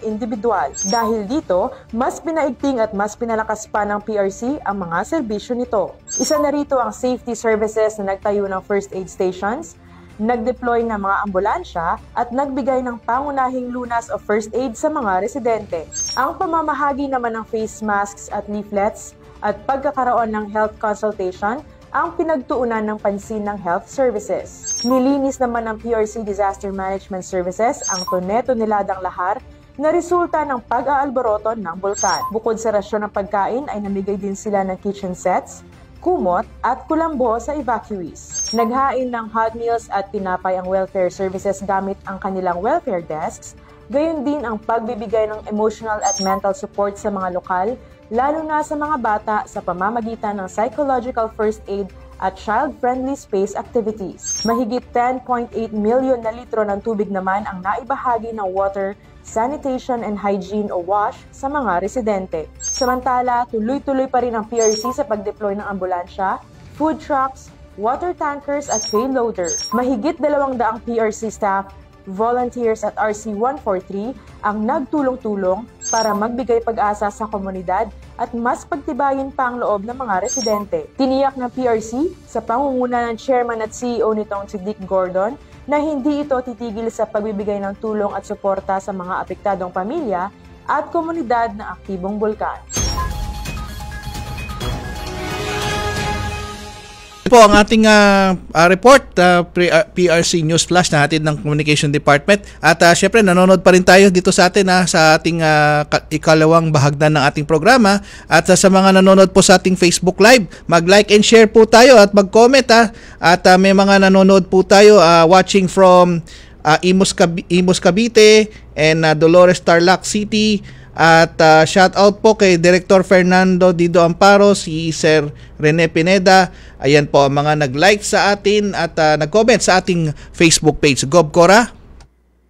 individual. Dahil dito, mas pinaigting at mas pinalakas pa ng PRC ang mga serbisyo nito. Isa na rito ang safety services na nagtayo ng first aid stations, nag-deploy ng mga ambulansya at nagbigay ng pangunahing lunas o first aid sa mga residente. Ang pamamahagi naman ng face masks at leaflets at pagkakaroon ng health consultation ang pinagtuunan ng pansin ng health services. Nilinis naman ng PRC Disaster Management Services ang Toneto-Niladang lahar na resulta ng pag-aalboroto ng bulkan. Bukod sa rasyon ng pagkain ay namigay din sila ng kitchen sets, kumot at kulambo sa evacuees. Naghain ng hot meals at tinapay ang welfare services gamit ang kanilang welfare desks, gayon din ang pagbibigay ng emotional at mental support sa mga lokal, lalo na sa mga bata sa pamamagitan ng psychological first aid at child-friendly space activities. Mahigit 10.8 million na litro ng tubig naman ang naibahagi ng water, sanitation and hygiene o WASH sa mga residente. Samantala, tuloy-tuloy pa rin ang PRC sa pag-deploy ng ambulansya, food trucks, water tankers at payloader. Mahigit 200 PRC staff, volunteers at RC-143 ang nagtulong-tulong para magbigay pag-asa sa komunidad at mas pagtibayin pa ang loob ng mga residente. Tiniyak ng PRC sa pangunguna ng chairman at CEO nitong si Dick Gordon na hindi ito titigil sa pagbibigay ng tulong at suporta sa mga apektadong pamilya at komunidad na aktibong bulkan. Po ang ating report, PRC News Flash na hatid ng Communication Department. At syempre nanonood pa rin tayo dito sa atin sa ating ikalawang bahagdan ng ating programa. At sa mga nanonood po sa ating Facebook Live, mag-like and share po tayo at mag-comment. At may mga nanonood po tayo watching from Imus Cavite and Dolores Tarlac City. At shout out po kay Director Fernando Dido Amparo, si Sir Rene Pineda. Ayan po ang mga nag-like sa atin at nag-comment sa ating Facebook page. Gob Cora?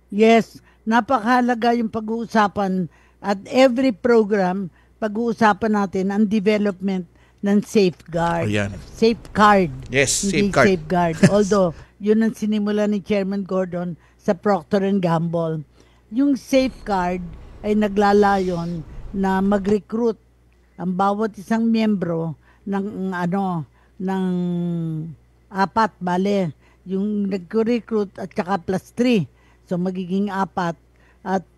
Yes, napakahalaga yung pag-uusapan at every program, pag-uusapan natin ang development ng safeguard. Ayan. Safeguard. Yes, hindi safeguard. Safeguard. Although, Yun ang sinimula ni Chairman Gordon sa Procter & Gamble. Yung safeguard ay naglalayon na mag-recruit ang bawat isang miyembro ng ng 4, bale, yung nag-recruit at saka plus 3. So magiging 4 at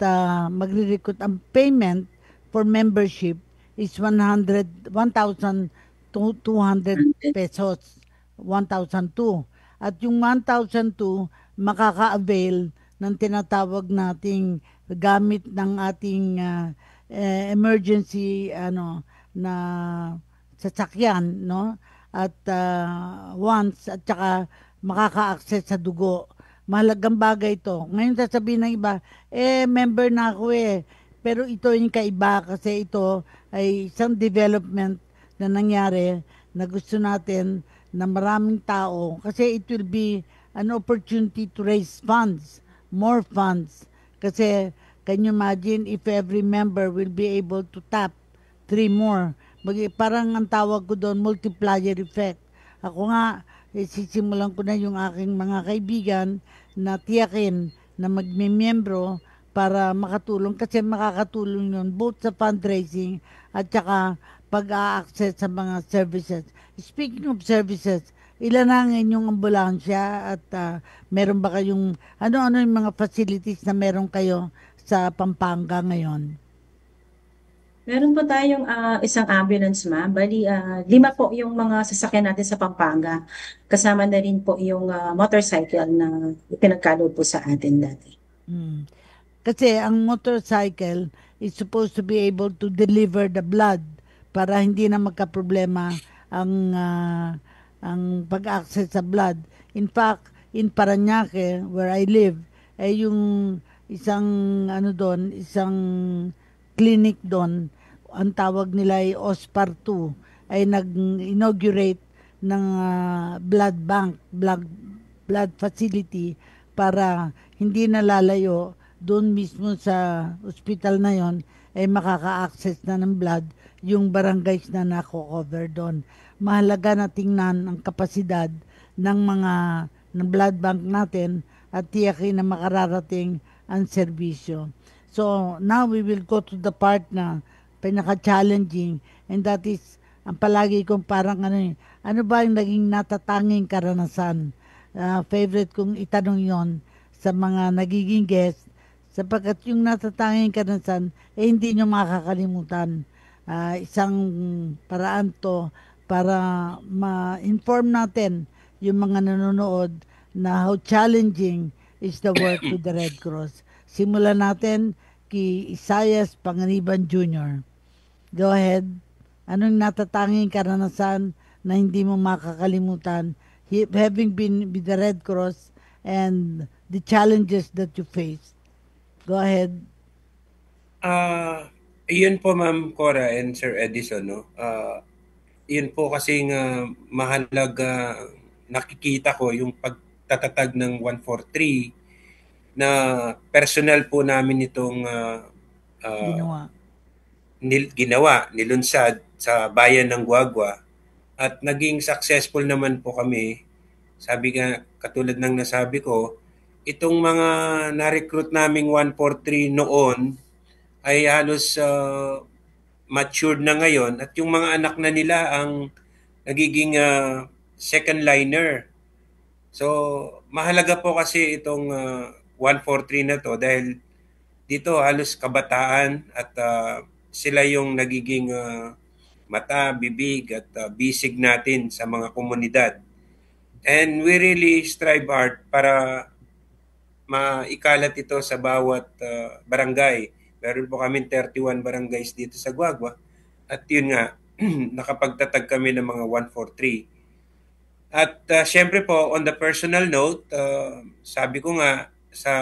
magre-recruit. Ang payment for membership is 1,200 pesos. 1,002. At yung 1,002 makaka-avail ng tinatawag nating gamit ng ating emergency na sasakyan, no? At once at saka makaka-access sa dugo. Mahalagang bagay ito. Ngayon sasabihin ng iba, member na ako Pero ito yung kaiba kasi ito ay isang development na nangyari na gusto natin na maraming tao kasi it will be an opportunity to raise funds, more funds. Kasi can you imagine if every member will be able to tap 3 more? Parang ang tawag ko doon, multiplier effect. Ako nga, sisimulan ko na yung aking mga kaibigan na tiyakin na magmemyembro para makatulong kasi makakatulong yun both sa fundraising at saka pag-a-access sa mga services. Speaking of services, ilan na ang inyong ambulansya at meron ba kayong ano-ano yung mga facilities na meron kayo sa Pampanga ngayon? Meron po tayong isang ambulance, ma'am. Bali, 5 po yung mga sasakyan natin sa Pampanga. Kasama na rin po yung motorcycle na pinagkaloob po sa atin dati. Kasi ang motorcycle is supposed to be able to deliver the blood para hindi na magka-problema ang pag-access sa blood. In fact, in Parañaque, where I live, ay yung isang isang clinic doon, ang tawag nila ay OSPAR 2, ay nag-inaugurate ng blood bank, blood facility para hindi nalalayo doon mismo sa ospital na yon ay makaka-access na ng blood yung barangays na nako-cover doon. Mahalaga na tingnan ang kapasidad ng blood bank natin at tiyakin na makararating ang serbisyo. So now we will go to the part na pinaka-challenging, and that is ang palagi kong parang ano ba yung naging natatanging karanasan? Favorite kong itanong yon sa mga nagiging guest sapagkat yung natatanging karanasan hindi nyo makakalimutan. Isang paraan to para ma-inform natin yung mga nanonood na how challenging is the work with the Red Cross. Simulan natin kay Isaias Panganiban Jr. Go ahead. Anong natatanging karanasan na hindi mo makakalimutan having been with the Red Cross and the challenges that you faced? Go ahead. Yun po, Ma'am Cora and Sir Edison, no? Yun po kasing mahalaga nakikita ko yung pagtatatag ng 143 na personal po namin itong nilunsad sa bayan ng Guagua at naging successful naman po kami. Sabi nga, katulad ng nasabi ko, itong mga na-recruit naming 143 noon ay halos matured na ngayon at yung mga anak na nila ang nagiging second liner. So, mahalaga po kasi itong 143 na to dahil dito halos kabataan at sila yung nagiging mata, bibig at bisig natin sa mga komunidad. And we really strive hard para maikalat ito sa bawat barangay. Meron po kami 31 barangays dito sa Guagua. At yun nga, nakapagtatag kami ng mga 143. At syempre po, on the personal note, sabi ko nga, sa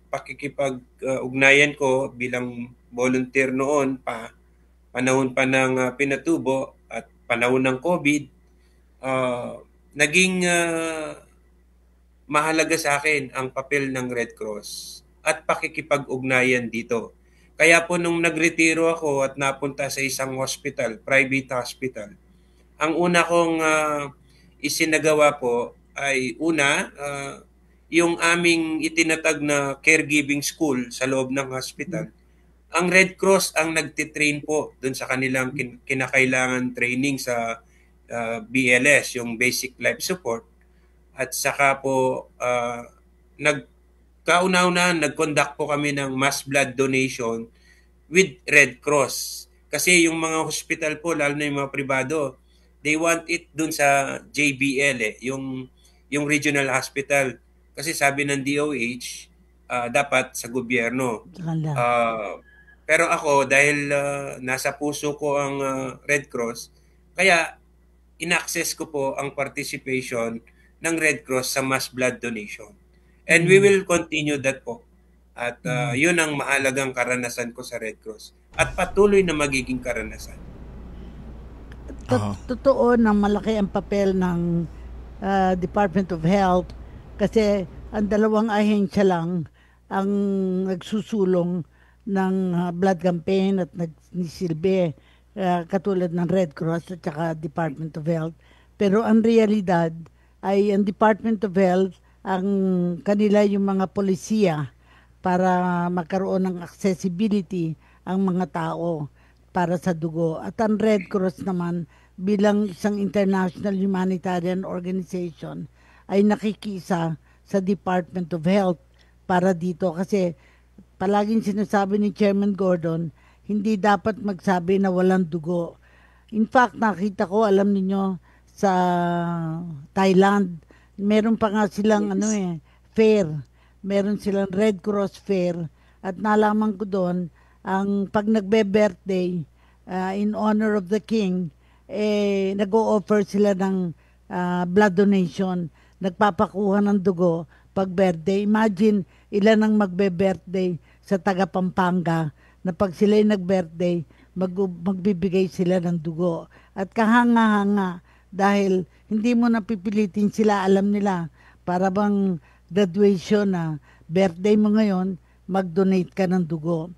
pakikipag-ugnayan ko bilang volunteer noon pa, panahon pa ng Pinatubo at panahon ng COVID, naging mahalaga sa akin ang papel ng Red Cross at pakikipag-ugnayan dito. Kaya po nung nagretiro ako at napunta sa isang hospital, private hospital, ang una kong isinagawa po ay una, yung aming itinatag na caregiving school sa loob ng hospital. Ang Red Cross ang nagtitrain po dun sa kanilang kinakailangan training sa BLS, yung Basic Life Support. At saka po, kauna-una, nag-conduct po kami ng mass blood donation with Red Cross. Kasi yung mga hospital po, lalo na yung mga privado, they want it dun sa JBL, yung regional hospital. Kasi sabi ng DOH, dapat sa gobyerno. Pero ako, dahil nasa puso ko ang Red Cross, kaya in-access ko po ang participation ng Red Cross sa mass blood donation. And we will continue that po. At yun ang mahalagang karanasan ko sa Red Cross. At patuloy na magiging karanasan. Totoo na malaki ang papel ng Department of Health kasi ang dalawang ahensya lang ang nagsusulong ng blood campaign at nagnisilbi katulad ng Red Cross at saka Department of Health. Pero ang realidad ay ang Department of Health ang kanila yung mga polisiya para magkaroon ng accessibility ang mga tao para sa dugo. At ang Red Cross naman bilang isang international humanitarian organization ay nakikisa sa Department of Health para dito kasi palaging sinasabi ni Chairman Gordon, hindi dapat magsabi na walang dugo. In fact, nakita ko, alam niyo sa Thailand, meron pa nga silang fair. Meron silang Red Cross Fair. At nalaman ko doon, ang pag nagbe-birthday in honor of the king, nag-o-offer sila ng blood donation. Nagpapakuha ng dugo pag birthday. Imagine, ilan ang magbe-birthday sa taga Pampanga na pag sila'y nag-birthday, magbibigay sila ng dugo. At kahanga-hanga dahil hindi mo napipilitin sila, alam nila, para bang graduation na birthday mo ngayon, mag-donate ka ng dugo.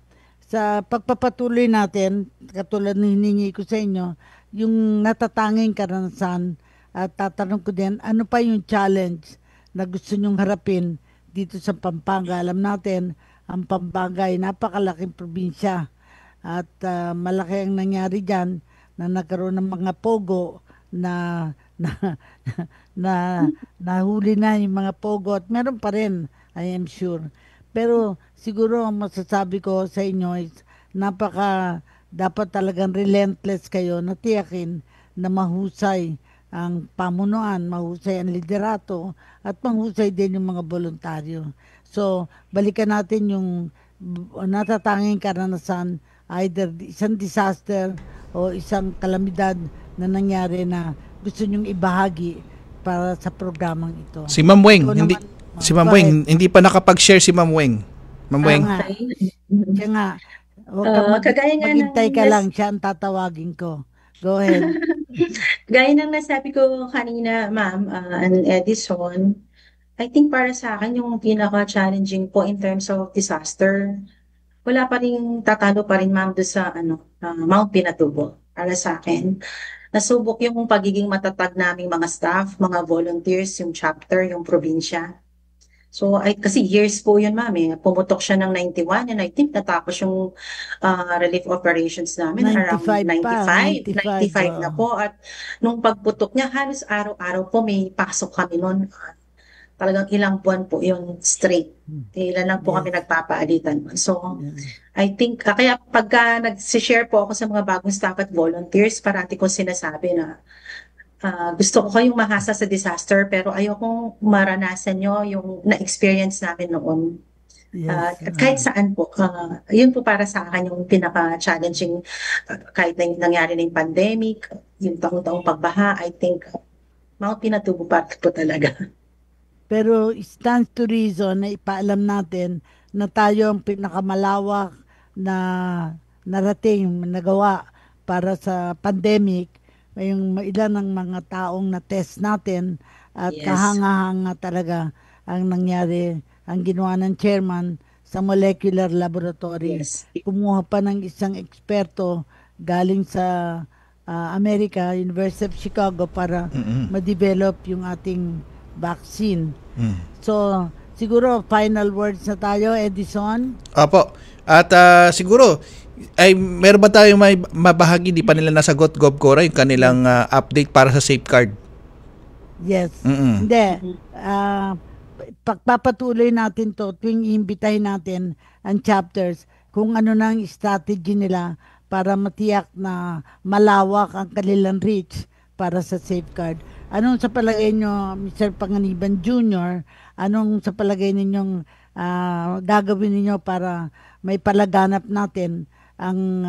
Sa pagpapatuloy natin, katulad ng hiningi ko sa inyo, yung natatanging karanasan, at tatanong ko din, ano pa yung challenge na gusto nyong harapin dito sa Pampanga? Alam natin, ang Pampanga ay napakalaking probinsya at malaki ang nangyari dyan na nagkaroon ng mga pogo na nahuli na yung mga pogo at meron pa rin, I am sure. Pero siguro ang masasabi ko sa inyo is dapat talagang relentless kayo na tiyakin na mahusay ang pamunuan, mahusay ang liderato at mahusay din yung mga voluntaryo. So, balikan natin yung natatanging karanasan, either isang disaster o isang kalamidad na nangyari na gusto nyong ibahagi para sa programang ito. Si Ma'am Weng, hindi pa nakapag-share si Ma'am Weng. Ma'am Weng. Kaya nga, maghintay ka lang, siya ang tatawagin ko. Go ahead. Gaya ng nasabi ko kanina, Ma'am, Edison, I think para sa akin yung pinaka-challenging po in terms of disaster, wala pa rin, tatalo pa rin, Ma'am, doon sa Mount Pinatubo. Para sa akin, nasubok yung pagiging matatag naming mga staff, mga volunteers, yung chapter, yung probinsya. So, kasi years po yun, Ma'am. Pumutok siya ng 91 and I think natapos yung relief operations namin around 95 na po. At nung pagputok niya, halos araw-araw po may pasok kami noon. Talagang ilang buwan po yun straight. Ilan lang po kami nagpapaalitan. So, I think, kaya pagka nag-share po ako sa mga bagong staff at volunteers, parati ko sinasabi na gusto ko kayong mahasa sa disaster pero ayokong maranasan nyo yung na-experience namin noon. Kahit saan po. Yun po para sa akin yung pinaka-challenging kahit na nangyari na yung pandemic, yung taong-taong pagbaha, I think Mount Pinatubo part po talaga. Pero stands to reason na ipaalam natin na tayo ang pinakamalawak na narating, nagawa para sa pandemic. Yung ilan ng mga taong na-test natin at kahanga-hanga talaga ang nangyari, ang ginawa ng chairman sa molecular laboratory. Kumuha pa ng isang eksperto galing sa America, University of Chicago para ma-develop yung ating vaccine. So, siguro final words na tayo, Edison. Opo. At siguro, ay meron ba tayong may mabahagi, di pa nila nasagot, Gov. Cora, yung kanilang update para sa safeguard? Yes. Hindi. Pagpapatuloy natin to tuwing iimbitahin natin ang chapters kung ano na ang strategy nila para matiyak na malawak ang kanilang reach para sa safeguard. Anong sa palagay nyo, Mr. Panganiban Jr., anong sa palagay ninyong gagawin ninyo para may palaganap natin ang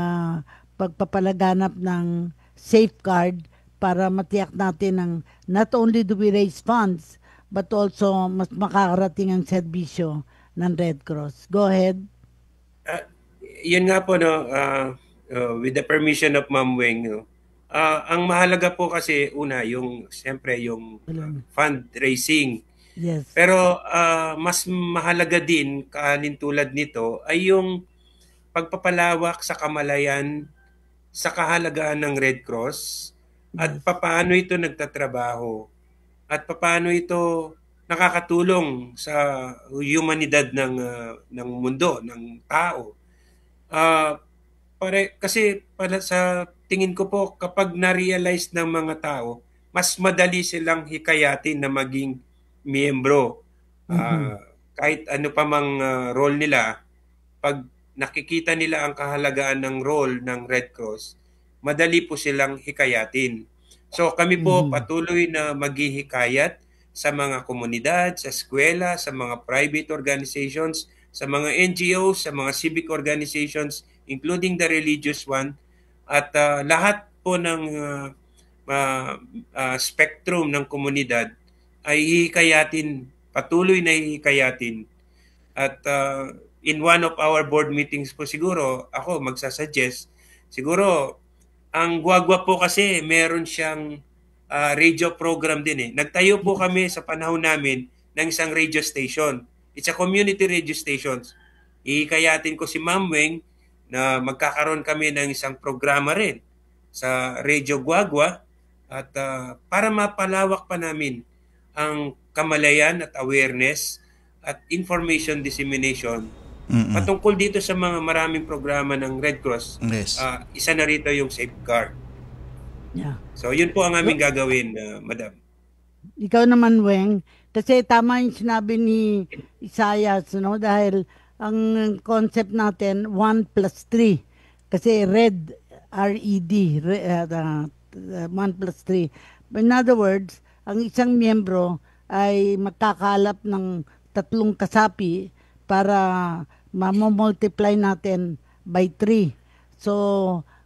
pagpapalaganap ng safeguard para matiyak natin ang not only do we raise funds but also mas makakarating ang serbisyo ng Red Cross. Go ahead. Yun nga po, no, with the permission of Ma'am Weng, no, ang mahalaga po kasi una yung siyempre yung fundraising. Yes. Pero mas mahalaga din tulad nito ay yung pagpapalawak sa kamalayan sa kahalagahan ng Red Cross at papaano ito nagtatrabaho at papaano ito nakakatulong sa humanidad ng mundo, ng tao. Kasi sa tingin ko po, kapag na-realize ng mga tao, mas madali silang hikayatin na maging miyembro. Kahit ano pa mang role nila, pag nakikita nila ang kahalagaan ng role ng Red Cross, madali po silang hikayatin. So kami po patuloy na maghihikayat sa mga komunidad, sa eskwela, sa mga private organizations, sa mga NGOs, sa mga civic organizations, including the religious one, at lahat po ng spectrum ng komunidad ay hihikayatin, patuloy na hihikayatin. At in one of our board meetings po siguro, ako magsasuggest, siguro ang Guagua po kasi meron siyang radio program din eh. Nagtayo po kami sa panahon namin ng isang radio station. It's a community radio station. Hihikayatin ko si Ma'am Weng na magkakaroon kami ng isang programa rin sa Radio Guagua at para mapalawak pa namin ang kamalayan at awareness at information dissemination patungkol dito sa mga maraming programa ng Red Cross. Yes. Isa na rito yung safeguard. Yeah. So yun po ang aming gagawin, Madam. Ikaw naman, Weng, kasi tama yung sinabi ni Isayas, no? Dahil ang concept natin 1+3 kasi red RED 1+3. In other words, ang isang miyembro ay magkakalap ng 3 kasapi para mamultiply natin by 3. So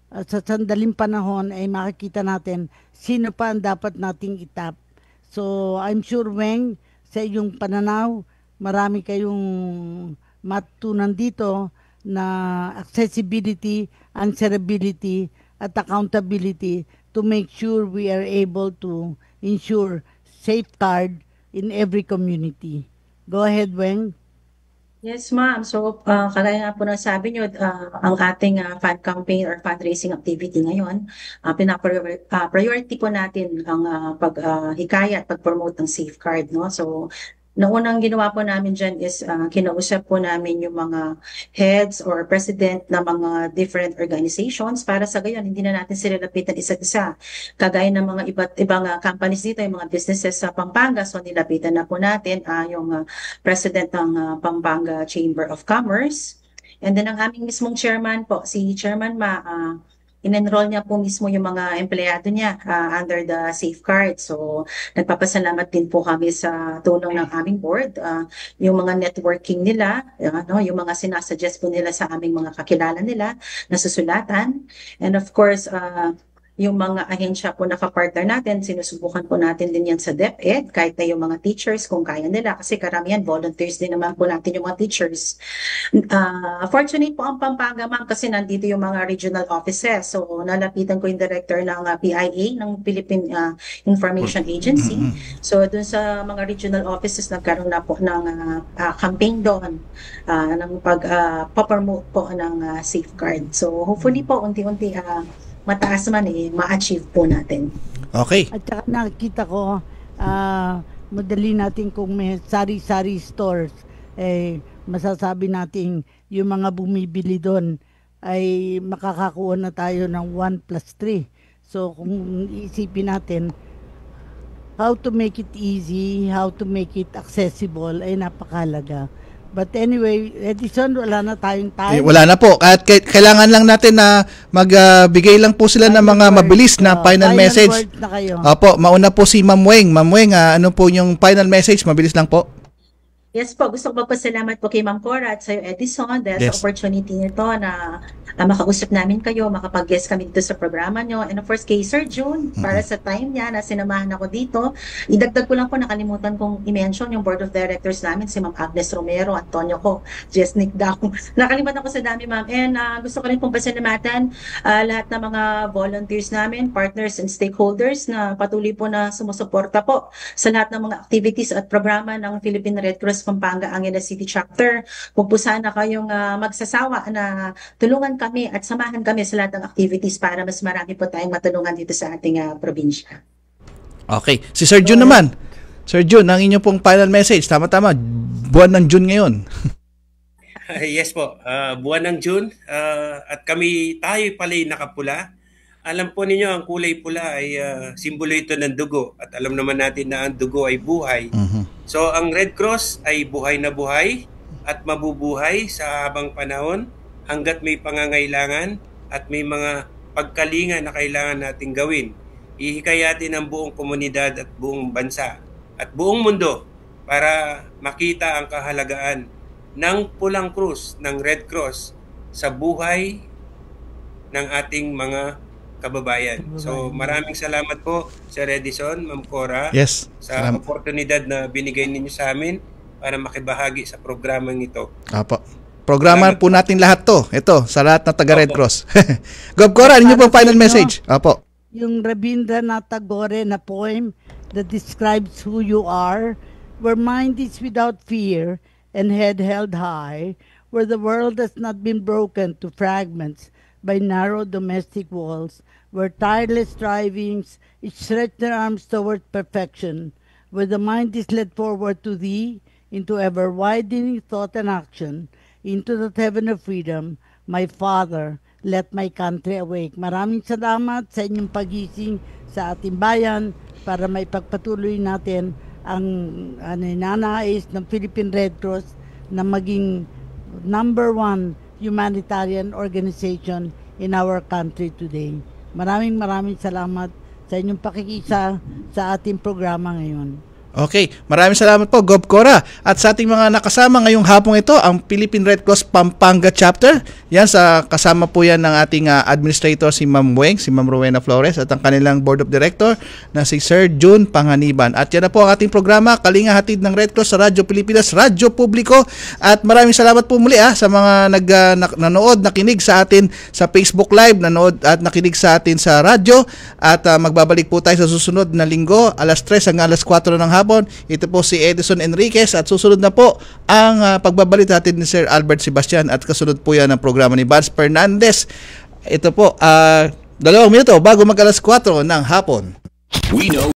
sa sandaling panahon ay makikita natin sino pa ang dapat nating itap. So I'm sure, Weng, sa iyong pananaw, marami kayong matutunan dito na accessibility, answerability, at accountability to make sure we are able to ensure safeguard in every community. Go ahead, Weng. Yes, ma'am. So, kagaya nga po na sabi nyo, ang ating fund campaign or fundraising activity ngayon, priority po natin ang paghikayat, pag-promote ng safeguard. No? So, Naunang ginawa po namin dyan is kinausap po namin yung mga heads or president ng mga different organizations para sa gayon hindi na natin sila lapitan isa't isa. Kagaya ng mga iba't ibang companies dito, yung mga businesses sa Pampanga, so nilapitan na po natin yung president ng Pampanga Chamber of Commerce. And then ang aming mismong chairman po, si Chairman Ma, in-enroll niya po mismo yung mga empleyado niya under the safeguard. So, nagpapasalamat din po kami sa tulong ng aming board. Yung mga networking nila, yung mga sinasuggest po nila sa aming mga kakilala nila na susulatan. And of course, yung mga ahensya po na kapartner natin, sinusubukan po natin din yan sa DepEd, kahit na yung mga teachers kung kaya nila, kasi karamihan volunteers din naman po natin yung mga teachers. Fortunate po ang Pampanga, ma'am, kasi nandito yung mga regional offices. So, nalapitan ko yung director ng PIA, ng Philippine Information Agency. So, dun sa mga regional offices, nagkaroon na po ng campaign doon, ng pag-promote po ng safeguard. So, hopefully po, unti-unti, mataas man ma-achieve po natin. Okay. At saka nakikita ko madali natin kung may sari-sari stores, masasabi natin yung mga bumibili doon ay makakakuha na tayo ng 1+3. So kung isipin natin how to make it easy, how to make it accessible ay napakahalaga. But anyway, Edison, wala na tayong time. Wala na po. At kailangan lang natin na magbigay lang po sila ng mga mabilis na final message. Na kayo. Opo, mauna po si Ma'am Weng. Ma'am Weng, ano po yung final message? Mabilis lang po. Yes po, gusto ko magpasalamat po kay Ma'am Cora at sa Edison dahil sa opportunity nito na makausap namin kayo, makapag-guest kami dito sa programa nyo. And of course, kay Sir June, para sa time niya na sinamahan ako dito. Idagdag ko lang po, nakalimutan kong i-mention yung board of directors namin, si Ma'am Agnes Romero, Antonio ko, Jesnick Daw. Nakalimutan ko sa dami, Ma'am. And gusto ko rin pong pasalamatan lahat ng mga volunteers namin, partners and stakeholders na patuloy po na sumusuporta po sa lahat ng mga activities at programa ng Philippine Red Cross Pampanga Angeles City Chapter. Kung po sana kayong magsasawa na tulungan kami at samahan kami sa lahat ng activities para mas marami po tayong matulungan dito sa ating probinsya. Okay. Si Sir June naman. Sir June, ang inyong pong final message. Tama-tama. Buwan ng June ngayon. Yes po. Buwan ng June. At tayo pala'y nakapula. Alam po ninyo, ang kulay pula ay simbolo ito ng dugo. At alam naman natin na ang dugo ay buhay. So, ang Red Cross ay buhay na buhay at mabubuhay sa habang panahon hanggat may pangangailangan at may mga pagkalinga na kailangan nating gawin. Ihikayatin ang buong komunidad at buong bansa at buong mundo para makita ang kahalagaan ng Pulang Krus, ng Red Cross sa buhay ng ating mga kababayan. So maraming salamat po Sir Edison, Ma'am Cora, sa oportunidad na binigay ninyo sa amin para makibahagi sa programang ito. Apo. Programa po natin lahat to. Ito, sa lahat na taga Red Cross. Gob Cora, ano po final message? Apo. Yung Rabindranath Tagore na poem that describes who you are, where mind is without fear and head held high, where the world has not been broken to fragments by narrow domestic walls, where tireless strivings each stretch their arms toward perfection, where the mind is led forward to thee into ever-widening thought and action, into that heaven of freedom, my Father, let my country awake. Maraming salamat sa inyong pagising sa ating bayan para maipagpatuloy natin ang ninanais ng Philippine Red Cross na maging #1 humanitarian organization in our country today. Maraming salamat sa inyong pakikisa sa ating programa ngayon. Okay, maraming salamat po, Gob Cora. At sa ating mga nakasama ngayong hapong ito, ang Philippine Red Cross Pampanga Chapter. Yan, kasama po yan ng ating administrator si Ma'am Weng, si Ma'am Rowena Flores, at ang kanilang board of director na si Sir June Panganiban. At yan na po ang ating programa, Kalinga Hatid ng Red Cross sa Radyo Pilipinas, Radyo Publiko. At maraming salamat po muli sa mga nanood, nakinig sa atin sa Facebook Live, nanood at nakinig sa atin sa radyo. At magbabalik po tayo sa susunod na linggo, alas 3 hanggang alas 4 ng hapon. Ito po si Edison Enriquez at susunod na po ang pagbabalik natin ni Sir Albert Sebastian at kasunod po yan ang programa ni Vance Fernandez. Ito po, 2 minuto bago mag alas 4 ng hapon. We know